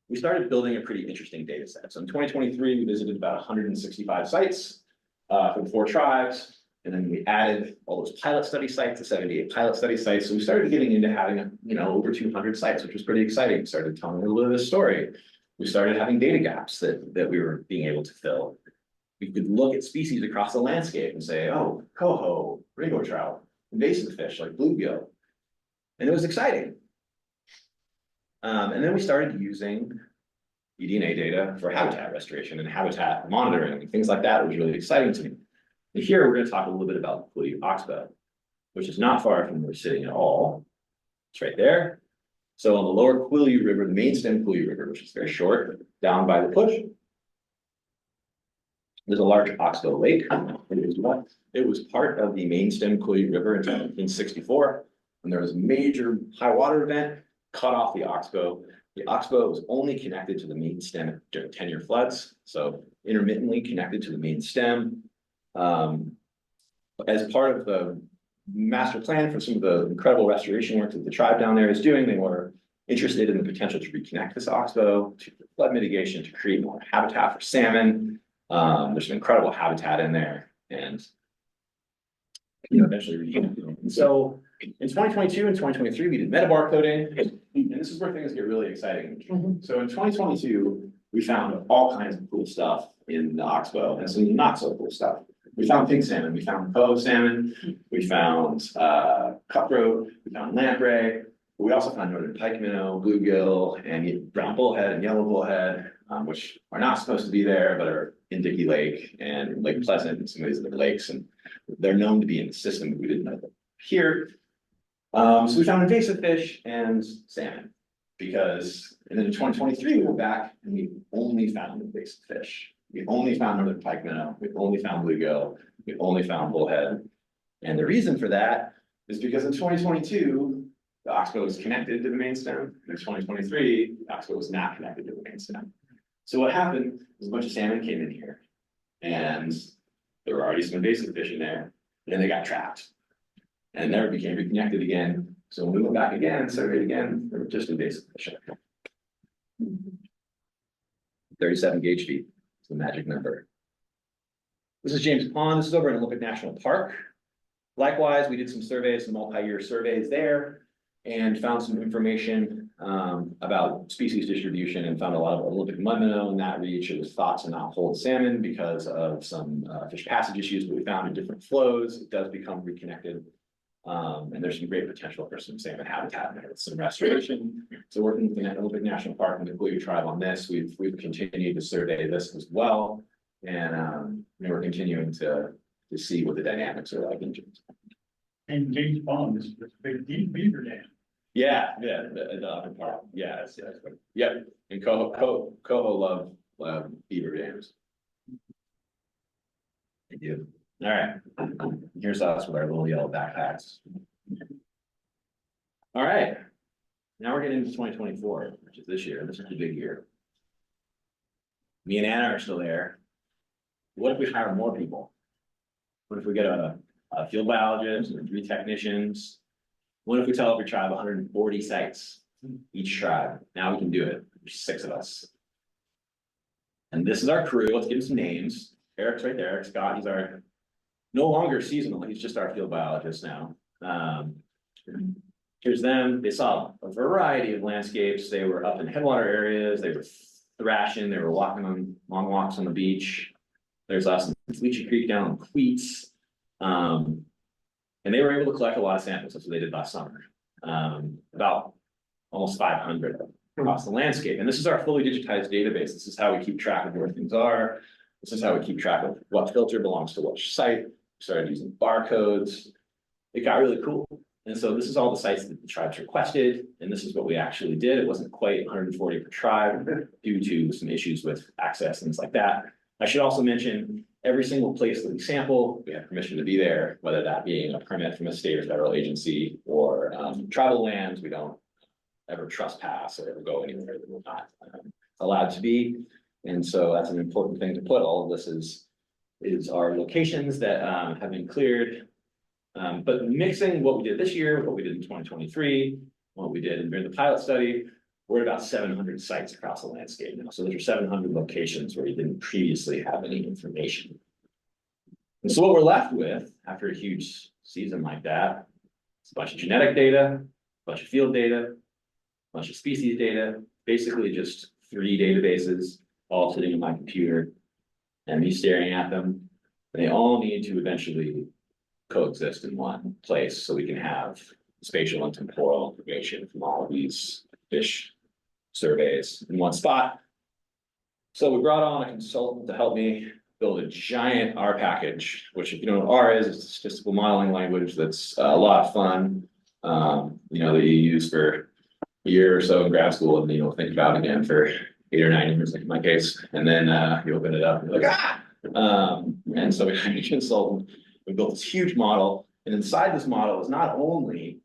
we started building a pretty interesting data set. So in 2023, we visited about 165 sites from 4 tribes. And then we added all those pilot study sites, the 78 pilot study sites. So we started getting into having, over 200 sites, which was pretty exciting. We started telling a little bit of the story. We started having data gaps that we were being able to fill. We could look at species across the landscape and say, oh, coho, rainbow trout, invasive fish like bluegill. And it was exciting. And then we started using eDNA data for habitat restoration and habitat monitoring and things like that. It was really exciting to me. Here, we're gonna talk a little bit about the Quilly Oxbow, which is not far from where we're sitting at all. It's right there. So on the lower Quilly River, the main stem Quilly River, which is very short, down by the push, there's a large oxbow lake. It was part of the main stem Quilly River in 1764, when there was a major high water event, cut off the oxbow. The oxbow was only connected to the main stem during 10-year floods, so intermittently connected to the main stem. As part of the master plan for some of the incredible restoration work that the tribe down there is doing, they were interested in the potential to reconnect this oxbow to flood mitigation, to create more habitat for salmon. There's some incredible habitat in there, and eventually reconnect them. And so in 2022 and 2023, we did metabarcoding, and this is where things get really exciting. So in 2022, we found all kinds of cool stuff in the oxbow and some not so cool stuff. We found pink salmon, we found bow salmon, we found cutthroat, we found lamprey. But we also found northern pike minnow, bluegill, and brown bullhead and yellow bullhead, which are not supposed to be there, but are in Dickey Lake and Lake Pleasant and some of these other lakes, and they're known to be in the system, but we didn't know them here. So we found invasive fish and salmon, and then in 2023, we went back and we only found invasive fish. We only found northern pike minnow, we only found bluegill, we only found bullhead. And the reason for that is because in 2022, the oxbow was connected to the main stem. In 2023, the oxbow was not connected to the main stem. So what happened is a bunch of salmon came in here, and there were already some invasive fish in there, and then they got trapped and never became reconnected again. So when we went back again and surveyed again, there were just invasive fish. 37 gauge feet is the magic number. This is James Pond. This is over in Olympic National Park. Likewise, we did some surveys, some multi-year surveys there, and found some information about species distribution, and found a lot of Olympic mud minnow in that reach. It was thought to not hold salmon because of some fish passage issues, but we found in different flows, it does become reconnected. And there's some great potential for some salmon habitat there with some restoration. So working with the Olympic National Park and the Quilly tribe on this, we've continued to survey this as well. And we're continuing to see what the dynamics are like in James. And James Pond is a big deep beaver dam. Yeah, the upper part. Yeah, yep. And Coho love beaver dams. They do. All right. Here's us with our little yellow backpacks. All right. Now we're getting into 2024, which is this year. This is the big year. Me and Anna are still there. What if we hire more people? What if we get a field biologist or 3 technicians? What if we tell every tribe 140 sites, each tribe? Now we can do it. There's 6 of us. And this is our crew. Let's give them some names. Eric's right there. Eric Scott, he's our no longer seasonal. He's just our field biologist now. Here's them. They saw a variety of landscapes. They were up in headwater areas. They were thrashing. They were walking on long walks on the beach. There's us in Fleetchy Creek down in Queets. And they were able to collect a lot of samples. That's what they did last summer. About almost 500 across the landscape. And this is our fully digitized database. This is how we keep track of where things are. This is how we keep track of what filter belongs to which site. We started using barcodes. It got really cool. And so this is all the sites that the tribes requested. And this is what we actually did. It wasn't quite 140 per tribe due to some issues with access, things like that. I should also mention every single place that we sample, we have permission to be there, whether that being a permit from a state or federal agency or tribal lands. We don't ever trespass or ever go anywhere that we're not allowed to be. And so that's an important thing to put. All of this is our locations that have been cleared. But mixing what we did this year, what we did in 2023, what we did during the pilot study, we're at about 700 sites across the landscape now. So those are 700 locations where we didn't previously have any information. And so what we're left with after a huge season like that, it's a bunch of genetic data, a bunch of field data, a bunch of species data, basically just 3 databases all sitting in my computer and me staring at them. They all need to eventually coexist in one place so we can have spatial and temporal information from all of these fish surveys in one spot. So we brought on a consultant to help me build a giant R package, which if you know what R is, it's a statistical modeling language that's a lot of fun. You know, that you use for a year or so in grad school, and then you'll think about it again for 8 or 9 years, like in my case, and then you open it up and you're like, ah! And so we hired a consultant, we built this huge model, and inside this model is not only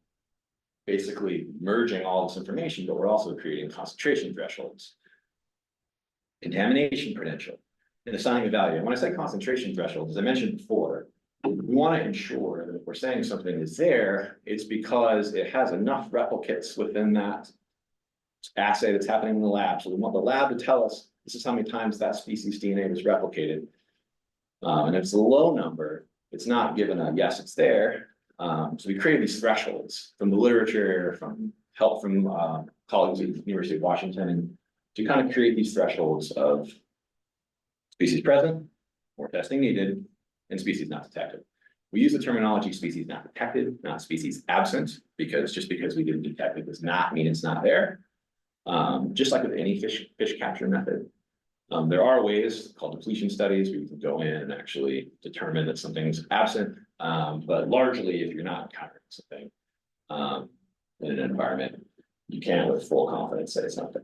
basically merging all this information, but we're also creating concentration thresholds, contamination potential, and assigning a value. And when I say concentration thresholds, as I mentioned before, we want to ensure that if we're saying something is there, it's because it has enough replicates within that assay that's happening in the lab. So we want the lab to tell us this is how many times that species DNA was replicated. And if it's a low number, it's not given a yes, it's there. So we created these thresholds from the literature, from help from colleagues at the University of Washington, to kind of create these thresholds of species present, more testing needed, and species not detected. We use the terminology species not detected, not species absent, because just because we didn't detect it does not mean it's not there. Just like with any fish capture method. There are ways called depletion studies where you can go in and actually determine that something's absent. But largely, if you're not encountering something in an environment, you can with full confidence say it's not there.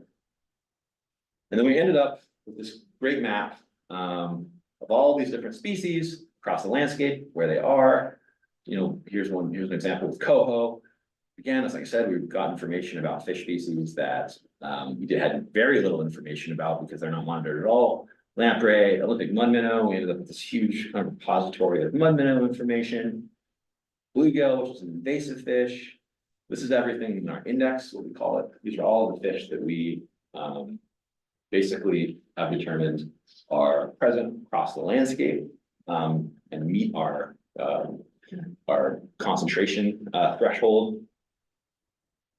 And then we ended up with this great map of all these different species across the landscape, where they are. You know, here's an example with coho. Again, as like I said, we've got information about fish species that we had very little information about because they're not monitored at all. Lamprey, Olympic mud minnow, we ended up with this huge kind of repository of mud minnow information. Bluegill, which is an invasive fish. This is everything in our index, what we call it. These are all the fish that we basically have determined are present across the landscape and meet our concentration threshold.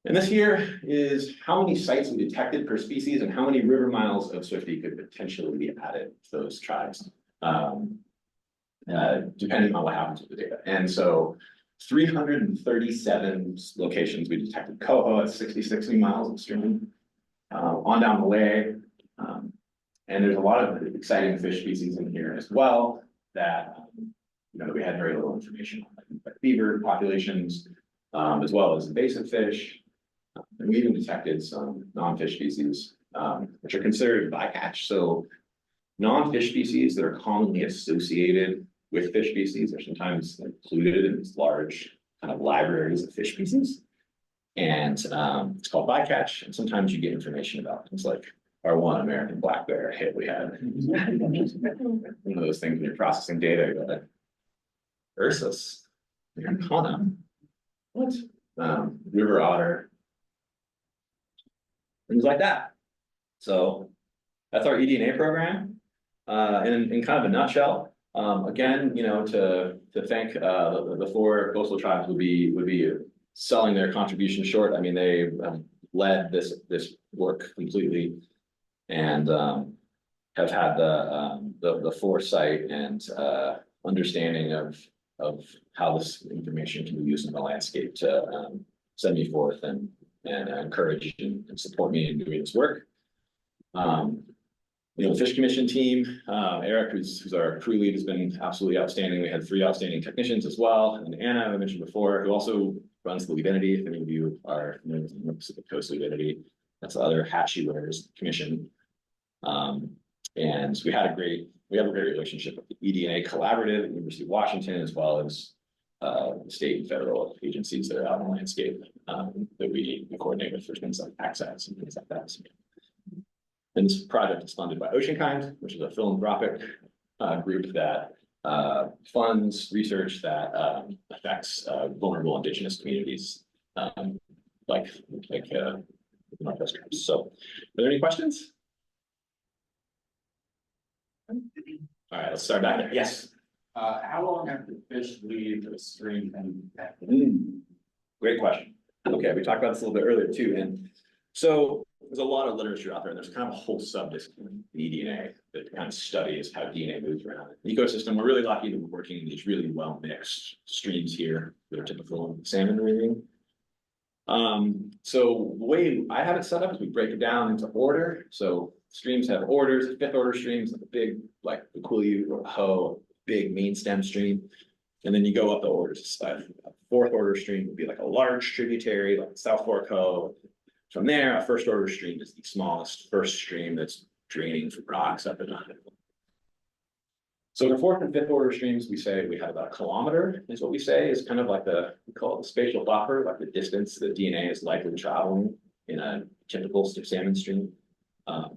And this here is how many sites we detected per species and how many river miles of Swifty could potentially be added to those tribes, depending on what happens with the data. And so 337 locations we detected coho at 60 miles upstream, on down the way. And there's a lot of exciting fish species in here as well that, that we had very little information on, like beaver populations, as well as invasive fish. And we even detected some non-fish species, which are considered bycatch. So non-fish species that are commonly associated with fish species are sometimes included in these large kind of libraries of fish species. And it's called bycatch. And sometimes you get information about things like our one American black bear hit we had. One of those things when you're processing data, you're like, Ursus, Americana, what? River otter, things like that. So that's our eDNA program. In kind of a nutshell, again, to thank the 4 coastal tribes would be selling their contribution short. I mean, they led this work completely, and have had the foresight and understanding of how this information can be used in the landscape to send me forth and encourage and support me in doing this work. The Fish Commission team, Eric, who's our crew lead, has been absolutely outstanding. We had 3 outstanding technicians as well, and Anna, I mentioned before, who also runs the lead entity. If any of you are familiar with the Pacific Coast lead entity, that's the other hat she wears, commission. And we have a great relationship with the eDNA Collaborative at the University of Washington, as well as state and federal agencies that are out in the landscape that we coordinate with for things like access and things like that. And this project is funded by OceanKind, which is a philanthropic group that funds research that affects vulnerable indigenous communities, like Northwest tribes. So, are there any questions? All right, let's start back there. Yes. How long after fish leave the stream and Great question. Okay, we talked about this a little bit earlier too, and so there's a lot of literature out there, and there's kind of a whole subdiscipline, the eDNA, that kind of studies how DNA moves around the ecosystem. We're really lucky that we're working in these really well mixed streams here that are typical of salmon breeding. So the way I have it set up is we break it down into order. So streams have orders, fifth order streams, like a big, like the Quileute or Ho, big main stem stream. And then you go up the orders. A fourth order stream would be like a large tributary, like South Fork Ho. From there, a first order stream is the smallest first stream that's draining from rocks up and down. So the fourth and fifth order streams, we say we have about a kilometer, is what we say, is kind of like we call it the spatial buffer, like the distance that DNA is likely traveling in a typical salmon stream.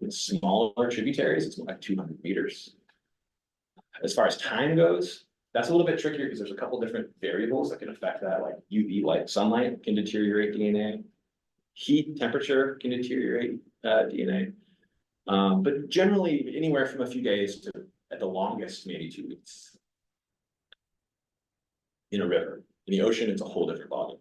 With smaller tributaries, it's more like 200 meters. As far as time goes, that's a little bit trickier because there's a couple different variables that can affect that, like UV light, sunlight can deteriorate DNA. Heat, temperature can deteriorate DNA. But generally anywhere from a few days to, at the longest, maybe 2 weeks. In a river. In the ocean, it's a whole different ballgame.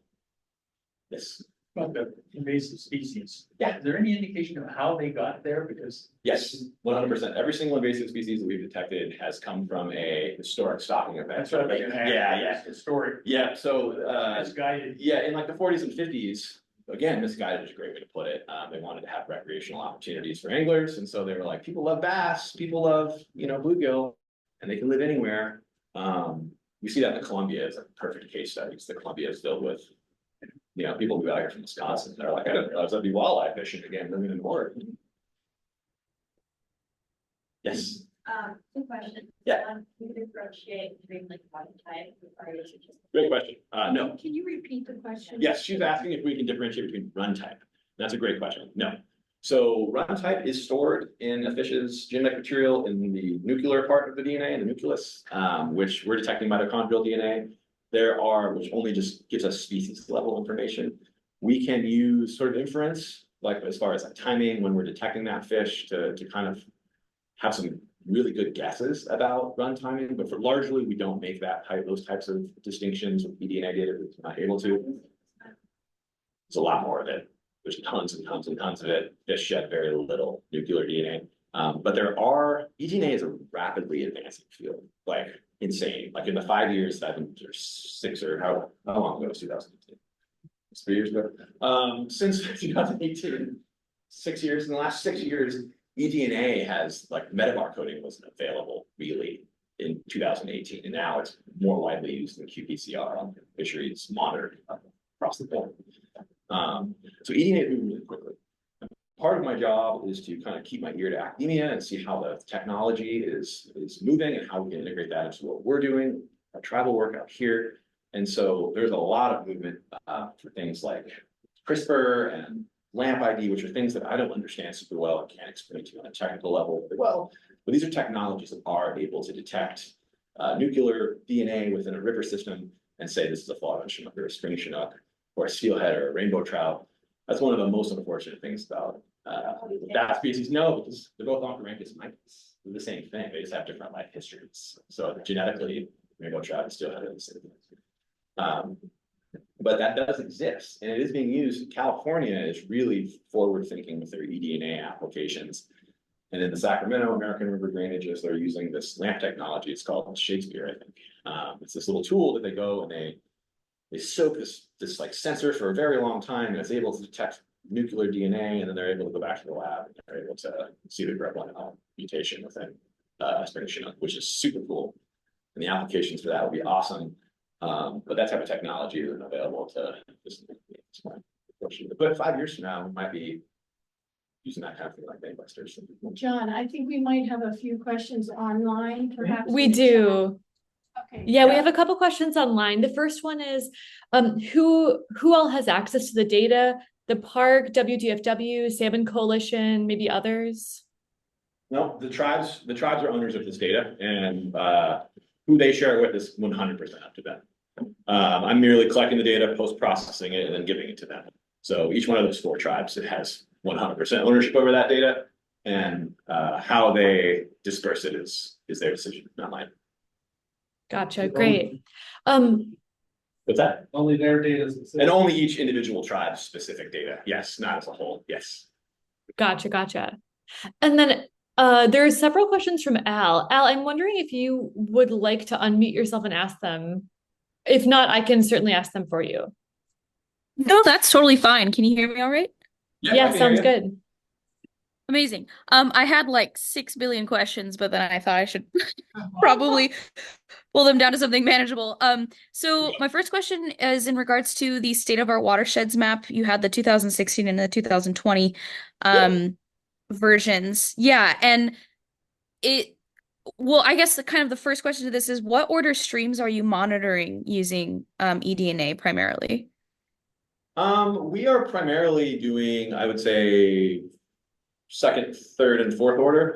Yes. About the invasive species. Yeah. Is there any indication of how they got there? Because. Yes, 100%. Every single invasive species that we've detected has come from a historic stocking event. That's what I was gonna ask. Yeah. Historic. Yeah, so, Misguided. yeah, in like the 40s and 50s, again, misguided is a great way to put it. They wanted to have recreational opportunities for anglers. And so they were like, people love bass, people love, bluegill, and they can live anywhere. We see that in the Columbia. It's a perfect case study. The Columbia is filled with, people who are out here from Wisconsin. They're like, I didn't realize I'd be walleye fishing again, living in Oregon. Yes. Two questions. Yeah. Can you differentiate between like body type or is it just? Great question. No. Can you repeat the question? Yes, she's asking if we can differentiate between run type. That's a great question. No. So run type is stored in a fish's genetic material in the nuclear part of the DNA, the nucleus, which we're detecting mitochondrial DNA. Which only just gives us species level information. We can use sort of inference, like as far as like timing when we're detecting that fish to kind of have some really good guesses about run timing, but largely we don't make those types of distinctions with eDNA data. We're not able to. There's a lot more of it. There's tons and tons and tons of it. Fish shed very little nuclear DNA. But eDNA is a rapidly advancing field, like insane. Like in the 5 years, 7 or 6 or how long ago was 2018? 3 years ago. Since 2018, 6 years, in the last 6 years, eDNA has like metabarcoding wasn't available really in 2018, and now it's more widely used than qPCR on fisheries monitoring across the board. So eDNA is moving really quickly. Part of my job is to kind of keep my ear to academia and see how the technology is moving and how we can integrate that into what we're doing, our tribal work out here. And so there's a lot of movement for things like CRISPR and LAMP ID, which are things that I don't understand super well and can't explain to you on a technical level. But these are technologies that are able to detect nuclear DNA within a river system and say this is a flawed chinook or a spring chinook or a steelhead or a rainbow trout. That's one of the most unfortunate things about that species. No, because they're both Oncorhynchus mitis. They're the same thing. They just have different life histories. So genetically, rainbow trout and steelhead are the same thing. But that does exist, and it is being used. California is really forward thinking with their eDNA applications. And in the Sacramento American River drainages, they're using this LAMP technology. It's called Shakespeare, I think. It's this little tool that they go and they soak this like sensor for a very long time, and it's able to detect nuclear DNA, and then they're able to go back to the lab and they're able to see the Greb1 mutation within spring chinook, which is super cool. And the applications for that would be awesome. But that type of technology isn't available to this point. But 5 years from now, we might be using that kind of thing like gangbusters. John, I think we might have a few questions online, perhaps. We do. Okay. Yeah, we have a couple questions online. The first one is, who all has access to the data? The park, WDFW, Salmon Coalition, maybe others? No, the tribes are owners of this data, and who they share it with is 100% up to them. I'm merely collecting the data, post-processing it, and then giving it to them. So each one of those 4 tribes, it has 100% ownership over that data, and how they disperse it is their decision, not mine. Gotcha, great. What's that? Only their data. And only each individual tribe's specific data. Yes, not as a whole. Yes. Gotcha. And then there are several questions from Al. Al, I'm wondering if you would like to unmute yourself and ask them. If not, I can certainly ask them for you. No, that's totally fine. Can you hear me all right? Yeah, sounds good. Amazing. I had like 6 billion questions, but then I thought I should probably pull them down to something manageable. So my first question is in regards to the state of our watersheds map. You had the 2016 and the 2020 versions. Yeah, and it well, I guess the kind of the first question to this is what order streams are you monitoring using eDNA primarily? We are primarily doing, I would say, second, third, and fourth order.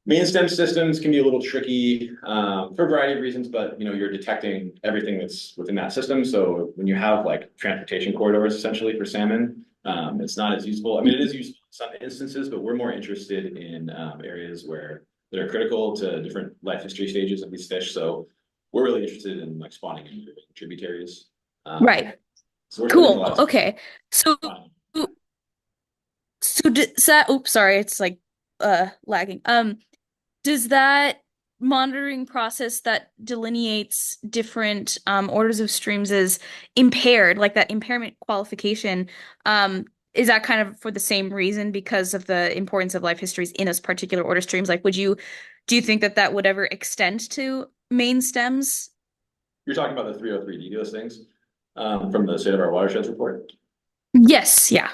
Main stem systems can be a little tricky for a variety of reasons, but you're detecting everything that's within that system. So when you have like transportation corridors essentially for salmon, it's not as useful. I mean, it is useful in some instances, but we're more interested in areas that are critical to different life history stages of these fish. So we're really interested in like spawning and tributaries. Right. So we're spending a lot Cool. of Okay. So time. does that, oops, sorry, it's like lagging. Does that monitoring process that delineates different orders of streams as impaired, like that impairment qualification, is that kind of for the same reason because of the importance of life histories in those particular order streams? Like, do you think that that would ever extend to main stems? You're talking about the 303D, those things from the State of Our Watersheds report? Yes, yeah.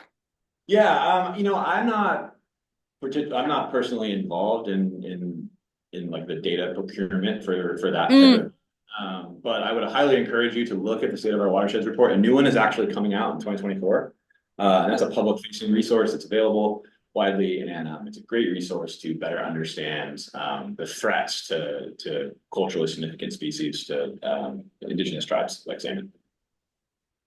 Yeah, I'm not personally involved in like the data procurement for that type of, but I would highly encourage you to look at the State of Our Watersheds report. A new one is actually coming out in 2024. And that's a public facing resource. It's available widely, and it's a great resource to better understand the threats to culturally significant species to indigenous tribes like salmon.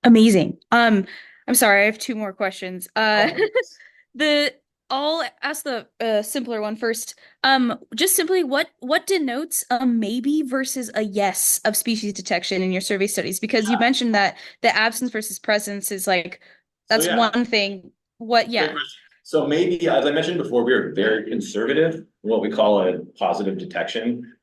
Amazing. I'm sorry, I have two more questions. The I'll ask the simpler one first. Just simply what denotes a maybe versus a yes of species detection in your survey studies? Because you mentioned that the absence versus presence is like So that's yeah, one thing. What, great yeah. question. So maybe, as I mentioned before, we are very conservative in what we call a positive detection.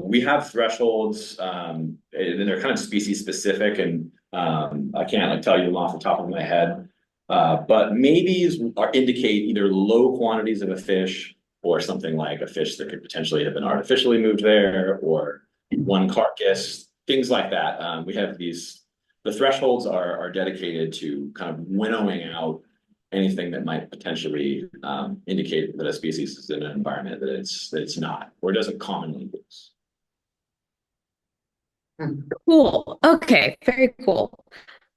We have thresholds, and they're kind of species specific, and I can't like tell you them off the top of my head. But maybes indicate either low quantities of a fish or something like a fish that could potentially have been artificially moved there, or one carcass, things like that. We have the thresholds are dedicated to kind of winnowing out anything that might potentially indicate that a species is in an environment that it's not, or doesn't commonly use. Cool. Okay, very cool.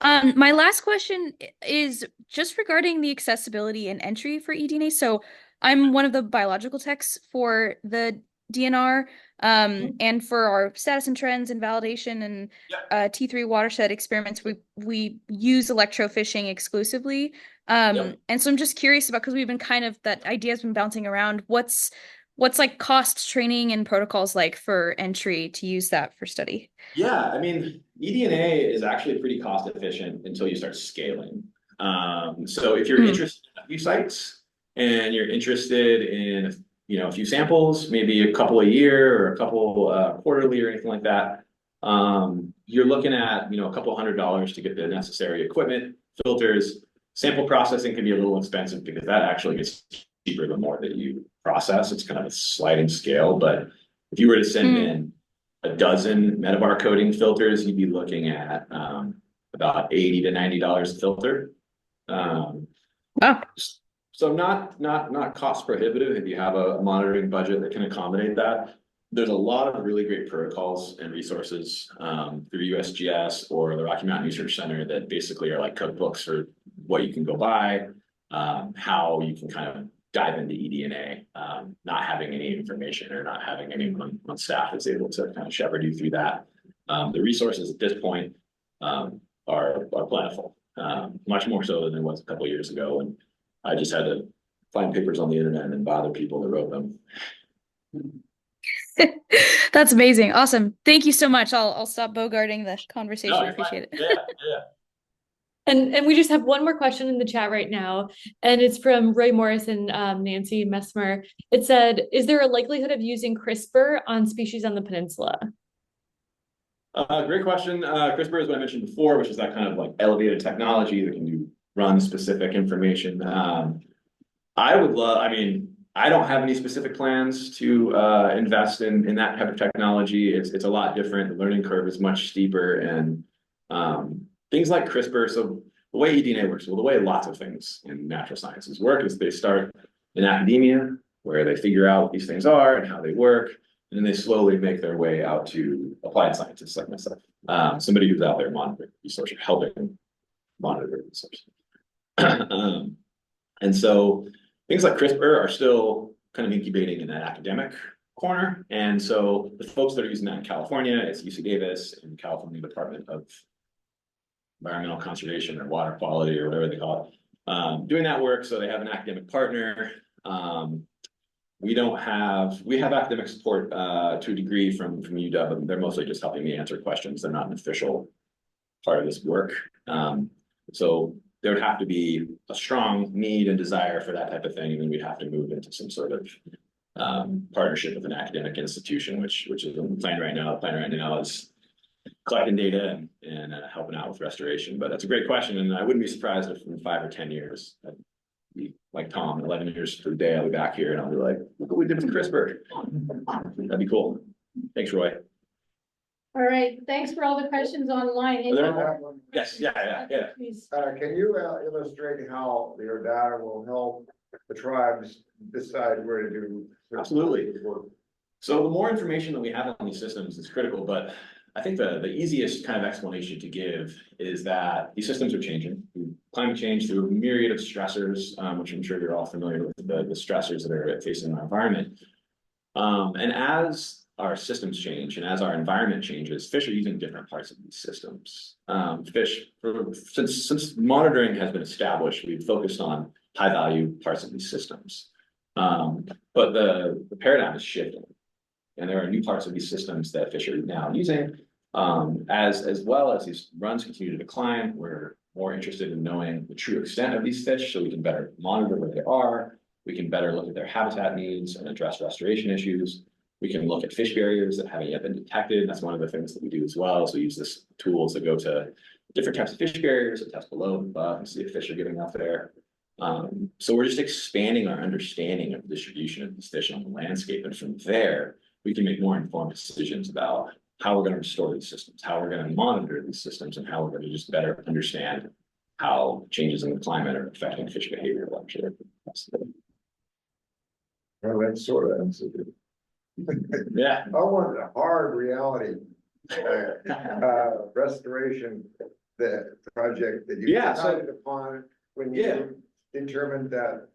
My last question is just regarding the accessibility and entry for eDNA. So I'm one of the biological techs for the DNR, and for our status and trends and validation and T3 watershed experiments, we use electrofishing exclusively. And so I'm just curious about, because we've been kind of, that idea has been bouncing around. What's like cost, training, and protocols like for entry to use that for study? Yeah, I mean, eDNA is actually pretty cost efficient until you start scaling. So if you're interested in a few sites and you're interested in a few samples, maybe a couple a year or a couple quarterly or anything like that, you're looking at a couple $100 to get the necessary equipment, filters. Sample processing can be a little expensive because that actually gets cheaper the more that you process. It's kind of a sliding scale, but if you were to send in a dozen metabar coating filters, you'd be looking at about $80 to $90 a filter. Wow. So not cost prohibitive if you have a monitoring budget that can accommodate that. There's a lot of really great protocols and resources through USGS or the Rocky Mountain Research Center that basically are like cookbooks for what you can go buy, how you can kind of dive into eDNA, not having any information or not having anyone on staff that's able to kind of shepherd you through that. The resources at this point are plentiful, much more so than it was a couple of years ago. And I just had to find papers on the internet and bother people that wrote them. That's amazing. Awesome. Thank you so much. I'll stop bogarting the conversation. I appreciate it. Yeah. And we just have one more question in the chat right now, and it's from Roy Morris and Nancy Messmer. It said, is there a likelihood of using CRISPR on species on the peninsula? Great question. CRISPR is what I mentioned before, which is that kind of like elevated technology that can run specific information. I would love, I mean, I don't have any specific plans to invest in that type of technology. It's a lot different. The learning curve is much steeper and things like CRISPR. So the way eDNA works, well, the way lots of things in natural sciences work is they start in academia where they figure out what these things are and how they work, and then they slowly make their way out to applied scientists like myself. Somebody who's out there monitoring research, helping monitor research. And so things like CRISPR are still kind of incubating in that academic corner. And so the folks that are using that in California, it's UC Davis and California Department of Environmental Conservation or Water Quality or whatever they call it, doing that work. So they have an academic partner. We have academic support to a degree from UW, but they're mostly just helping me answer questions. They're not an official part of this work. So there would have to be a strong need and desire for that type of thing, and then we'd have to move into some sort of partnership with an academic institution, which is the plan right now. The plan right now is collecting data and helping out with restoration. But that's a great question, and I wouldn't be surprised if in 5 or 10 years, I'd be like Tom, 11 years to the day, I'll be back here and I'll be like, look what we did with CRISPR. That'd be cool. Thanks, Roy. All right, thanks for all the questions online. Any Are there other more? Yes, yeah. Please. Can you illustrate how your data will help the tribes decide where to do? Absolutely. So the more information that we have on these systems is critical, but I think the easiest kind of explanation to give is that these systems are changing through climate change, through a myriad of stressors, which I'm sure you're all familiar with the stressors that are facing our environment. And as our systems change and as our environment changes, fish are using different parts of these systems. Since monitoring has been established, we've focused on high value parts of these systems. But the paradigm is shifting, and there are new parts of these systems that fish are now using. As well as these runs continue to decline, we're more interested in knowing the true extent of these fish so we can better monitor where they are. We can better look at their habitat needs and address restoration issues. We can look at fish barriers that haven't yet been detected. That's one of the things that we do as well. So we use this tools that go to different types of fish barriers and test below and above and see if fish are getting out there. So we're just expanding our understanding of the distribution of these fish on the landscape. And from there, we can make more informed decisions about how we're going to restore these systems, how we're going to monitor these systems, and how we're going to just better understand how changes in the climate are affecting fish behavior. Well, that's sort of answered it. Yeah. I want a hard reality restoration, the project that you decided upon when you determined that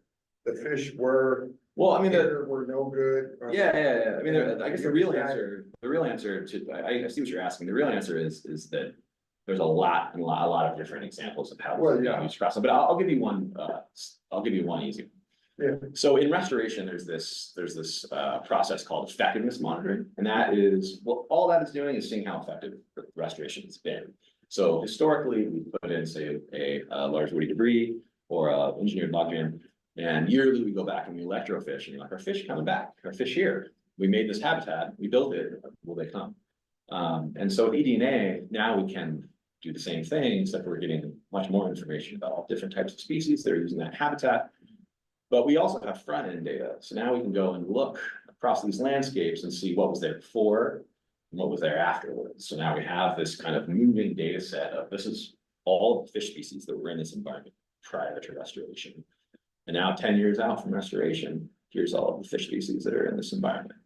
the fish were well, I mean, were no good. Yeah. I mean, I guess the real answer to I see what you're asking. The real answer is that there's a lot of different examples of how to use cross. But I'll give you one. I'll give you one easy one. Yeah. So in restoration, there's this process called effectiveness monitoring, and that is all that is doing is seeing how effective restoration has been. So historically, we put in say a large woody debris or a engineered logjam, and yearly we go back and we electrofish, and you're like, our fish coming back, our fish here. We made this habitat, we built it. Will they come? And so with eDNA, now we can do the same thing, except we're getting much more information about all different types of species that are using that habitat. But we also have front end data. So now we can go and look across these landscapes and see what was there before and what was there afterwards. So now we have this kind of moving data set of this is all the fish species that were in this environment prior to restoration. And now 10 years out from restoration, here's all of the fish species that are in this environment.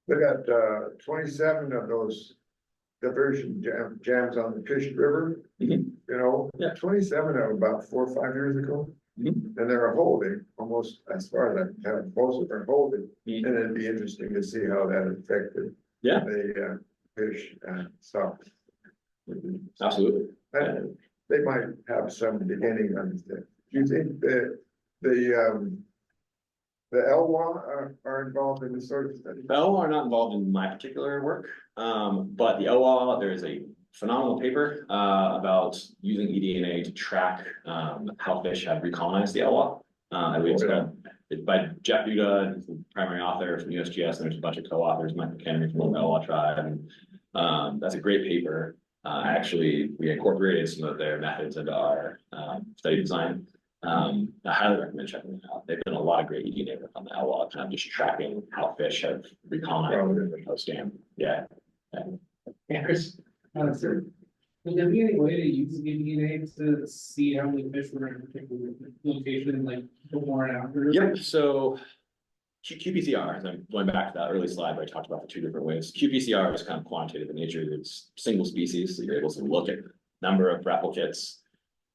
They got 27 of those diversion jams on the Fish River. You know, 27 of them about 4 or 5 years ago. And they're holding almost as far as I have, most of them are holding. And it'd be interesting to see how that affected the fish stock. Absolutely. They might have some beginning on this. Do you think that the LWA are involved in this sort of study? The OWA are not involved in my particular work, but the OWA, there is a phenomenal paper about using eDNA to track how fish have recolonized the LWA. It's by Jeff Duda, he's the primary author from USGS, and there's a bunch of co-authors, Mike McHenry from the LWA tribe. And that's a great paper. We incorporated some of their methods into our study design. I highly recommend checking it out. They've done a lot of great eDNA work on the outlaw, kind of just tracking how fish have recolonized post dam. Yeah. Yeah, Chris, sir, would there be any way to use the eDNA to see how many fish were in a particular location, like before and after? Yep, so qPCR, as I'm going back to that early slide where I talked about the two different ways. qPCR is kind of quantitative in nature. It's single species, so you're able to look at number of replicates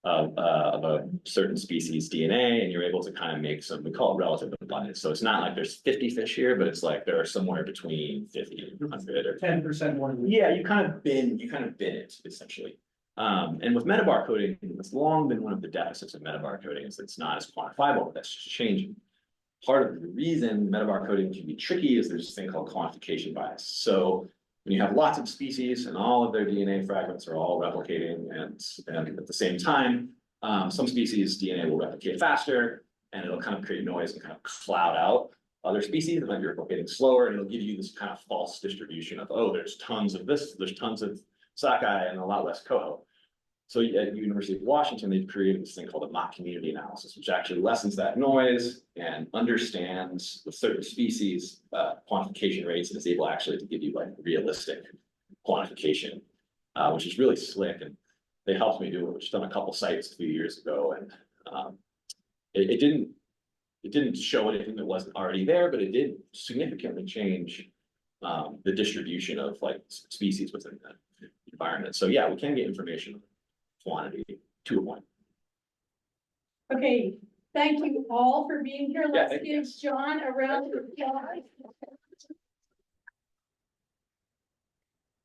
of a certain species DNA, and you're able to kind of make some, we call it relative abundance. So it's not like there's 50 fish here, but it's like there are somewhere between 50 and 100 or 10% more. yeah, you kind of bin it essentially. And with metabar coding, it's long been one of the deficits of metabar coding is that it's not as quantifiable, but that's just changing. Part of the reason metabar coding can be tricky is there's this thing called quantification bias. So when you have lots of species and all of their DNA fragments are all replicating and at the same time, some species DNA will replicate faster and it'll kind of create noise and kind of cloud out other species that might be replicating slower, and it'll give you this kind of false distribution of, oh, there's tons of this, there's tons of sockeye and a lot less coho. So at University of Washington, they've created this thing called a mock community analysis, which actually lessens that noise and understands with certain species quantification rates, and is able actually to give you like realistic quantification, which is really slick. And they helped me do it, which done a couple sites a few years ago, and it didn't show anything that wasn't already there, but it did significantly change the distribution of like species within the environment. So yeah, we can get information quantity to a point. Okay, thank you all for being here. Yeah, Let's thank you. give John a round of applause.